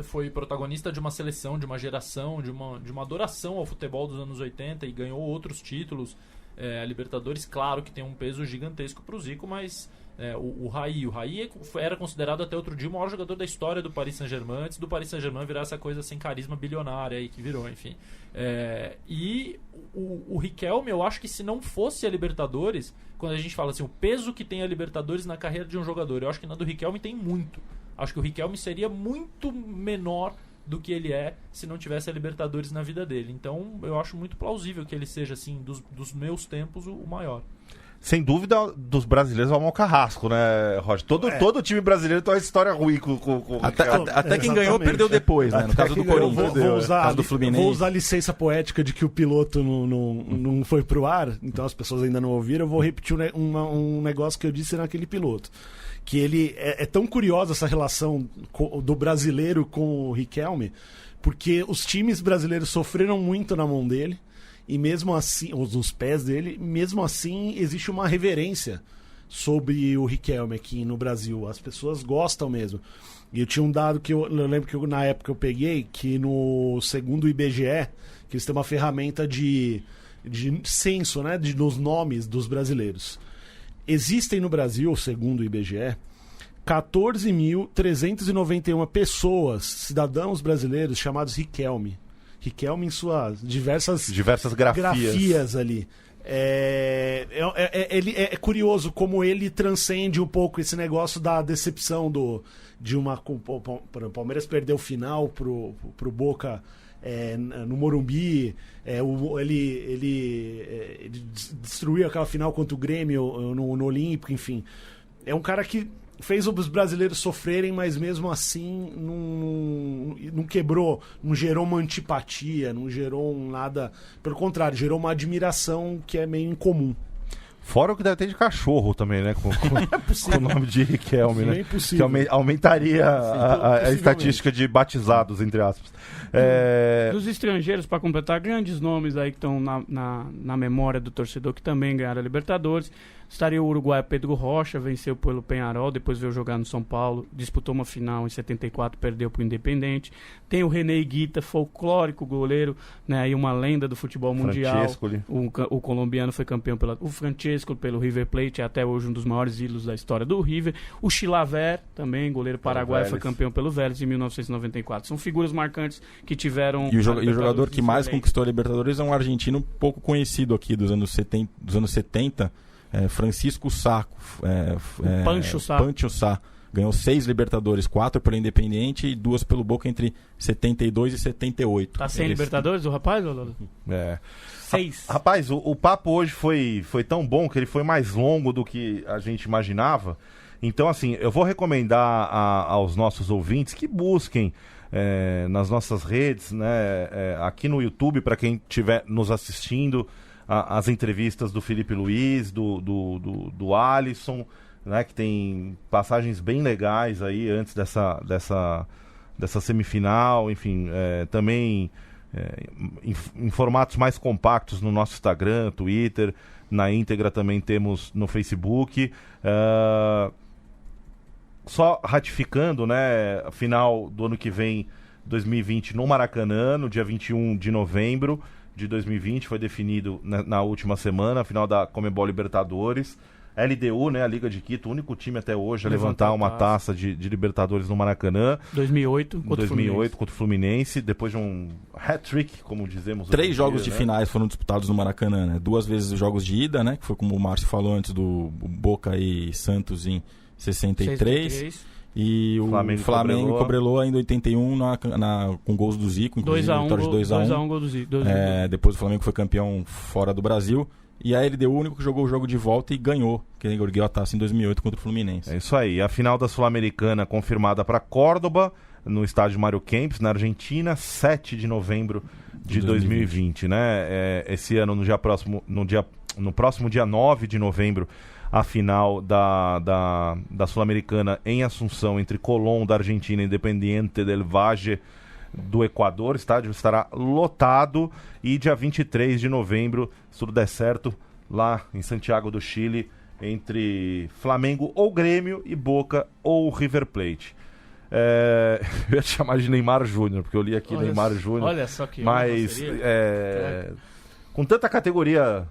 foi protagonista de uma seleção, de uma geração, de uma adoração ao futebol dos anos 80 e ganhou outros títulos. A Libertadores, claro que tem um peso gigantesco para o Zico, mas o Raí era considerado até outro dia o maior jogador da história do Paris Saint-Germain, antes do Paris Saint-Germain virar essa coisa sem carisma bilionária aí que virou, enfim. E o Riquelme, eu acho que se não fosse a Libertadores, quando a gente fala assim, o peso que tem a Libertadores na carreira de um jogador, eu acho que na do Riquelme tem muito. Acho que o Riquelme seria muito menor do que ele se não tivesse a Libertadores na vida dele. Então, eu acho muito plausível que ele seja, assim, dos meus tempos, o maior. Sem dúvida, dos brasileiros é o maior carrasco, né, Roger? Todo time brasileiro tem uma história ruim com até quem ganhou perdeu depois, né? No caso do Corinthians, vou usar a licença poética de que o piloto não foi pro ar, então as pessoas ainda não ouviram. Eu vou repetir um negócio que eu disse naquele piloto. Que ele é tão curiosa essa relação do brasileiro com o Riquelme, porque os times brasileiros sofreram muito na mão dele, e mesmo assim, nos pés dele, mesmo assim existe uma reverência sobre o Riquelme aqui no Brasil. As pessoas gostam mesmo. E eu tinha um dado que eu lembro que na época eu peguei, que no segundo IBGE, que eles têm uma ferramenta de censo, né, dos nomes dos brasileiros. Existem no Brasil, segundo o IBGE, 14.391 pessoas, cidadãos brasileiros chamados Riquelme. Riquelme em suas diversas grafias ali. É curioso como ele transcende um pouco esse negócio da decepção o Palmeiras perdeu o final pro Boca no Morumbi. Ele destruiu aquela final contra o Grêmio no Olímpico, enfim. É um cara que fez os brasileiros sofrerem, mas mesmo assim não quebrou, não gerou uma antipatia, não gerou nada. Pelo contrário, gerou uma admiração que é meio incomum. Fora o que deve ter de cachorro também, né? Com o nome de Riquelme, né? Que aumentaria a estatística de batizados, entre aspas. Dos estrangeiros, para completar, grandes nomes aí que estão na memória do torcedor que também ganharam a Libertadores. Estaria o uruguaio Pedro Rocha, venceu pelo Peñarol, depois veio jogar no São Paulo, disputou uma final em 74, perdeu para o Independente. Tem o René Higuita, folclórico goleiro, né, aí uma lenda do futebol mundial. O colombiano foi campeão o Francesco pelo River Plate, é até hoje um dos maiores ídolos da história do River. O Chilaver, também goleiro paraguaio, foi campeão pelo Vélez em 1994. São figuras marcantes que tiveram... E o jogador que mais conquistou a Libertadores é um argentino pouco conhecido aqui dos anos 70, Francisco Sá, Pancho Sá. Ganhou 6 Libertadores, 4 pelo Independiente e 2 pelo Boca entre 72 e 78. Tá sem Libertadores o rapaz, Lolo? 6. Rapaz, o papo hoje foi tão bom que ele foi mais longo do que a gente imaginava. Então, assim, eu vou recomendar aos nossos ouvintes que busquem nas nossas redes, né, aqui no YouTube, para quem estiver nos assistindo, as entrevistas do Felipe Luiz, do Alisson, né, que tem passagens bem legais aí antes dessa semifinal, enfim, também em formatos mais compactos no nosso Instagram, Twitter, na íntegra também temos no Facebook. Só ratificando, né, a final do ano que vem, 2020, no Maracanã, no dia 21 de novembro de 2020, foi definido na última semana, a final da Conmebol Libertadores. LDU, né, a Liga de Quito, o único time até hoje a levantar uma taça de Libertadores no Maracanã. 2008 contra o Fluminense, depois de um hat-trick, como dizemos. 3 jogos de finais foram disputados no Maracanã, né? 2 vezes os jogos de ida, né? Que foi como o Márcio falou antes, do Boca e Santos em 63. E o Flamengo e Cobreloa ainda em 81 com gols do Zico, inclusive vitória de 2-1. Gol do Zico. Depois o Flamengo foi campeão fora do Brasil. E a LDU, o único que jogou o jogo de volta e ganhou, que ergueu a taça em 2008 contra o Fluminense. É isso aí. A final da Sul-Americana confirmada para Córdoba, no estádio Mário Kempes, na Argentina, 7 de novembro de 2020, né? Esse ano, no próximo dia 9 de novembro, a final da Sul-Americana em Assunção, entre Colón da Argentina e Independiente del Valle do Equador. O estádio estará lotado. E dia 23 de novembro, se tudo der certo, lá em Santiago do Chile, entre Flamengo ou Grêmio e Boca ou River Plate. Eu ia te chamar de Neymar Júnior, porque eu li aqui Neymar Júnior. Olha só que mas com tanta categoria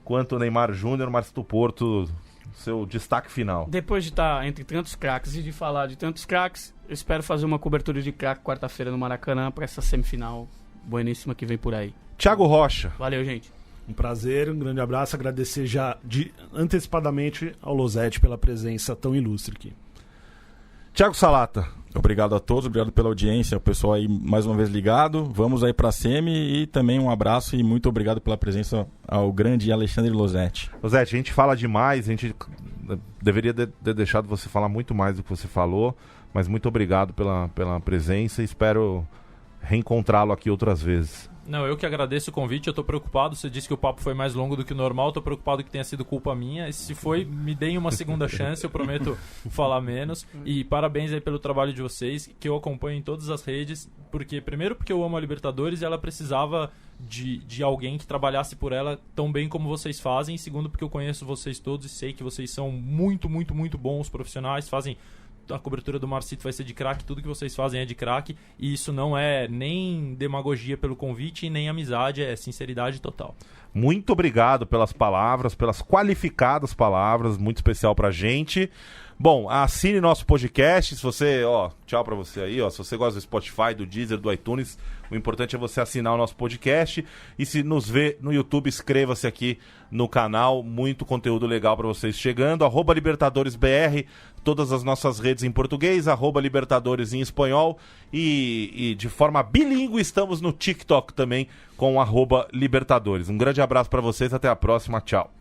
quanto o Neymar Júnior, Márcio do Porto, seu destaque final. Depois de estar entre tantos craques e de falar de tantos craques, eu espero fazer uma cobertura de craque quarta-feira no Maracanã para essa semifinal bueníssima que vem por aí. Thiago Rocha. Valeu, gente. Um prazer, um grande abraço. Agradecer já antecipadamente ao Losetti pela presença tão ilustre aqui. Thiago Salata. Obrigado a todos, obrigado pela audiência, o pessoal aí mais uma vez ligado. Vamos aí pra semi e também um abraço e muito obrigado pela presença ao grande Alexandre Losetti. Losetti, a gente fala demais, a gente deveria ter deixado você falar muito mais do que você falou, mas muito obrigado pela presença e espero reencontrá-lo aqui outras vezes. Não, eu que agradeço o convite, eu tô preocupado, você disse que o papo foi mais longo do que o normal, tô preocupado que tenha sido culpa minha, e se foi, me deem uma segunda chance, eu prometo falar menos, e parabéns aí pelo trabalho de vocês, que eu acompanho em todas as redes, primeiro porque eu amo a Libertadores e ela precisava de alguém que trabalhasse por ela tão bem como vocês fazem, e segundo porque eu conheço vocês todos e sei que vocês são muito, muito, muito bons profissionais, fazem... A cobertura do Marcito vai ser de craque, tudo que vocês fazem é de craque, e isso não é nem demagogia pelo convite, nem amizade, é sinceridade total. Muito obrigado pelas palavras, pelas qualificadas palavras, muito especial pra gente. Bom, assine nosso podcast, se você, tchau pra você aí, se você gosta do Spotify, do Deezer, do iTunes, o importante é você assinar o nosso podcast, e se nos vê no YouTube, inscreva-se aqui no canal, muito conteúdo legal pra vocês chegando, @LibertadoresBR, todas as nossas redes em português, @Libertadores em espanhol, e de forma bilíngue estamos no TikTok também, com @Libertadores. Um grande abraço pra vocês, até a próxima, tchau.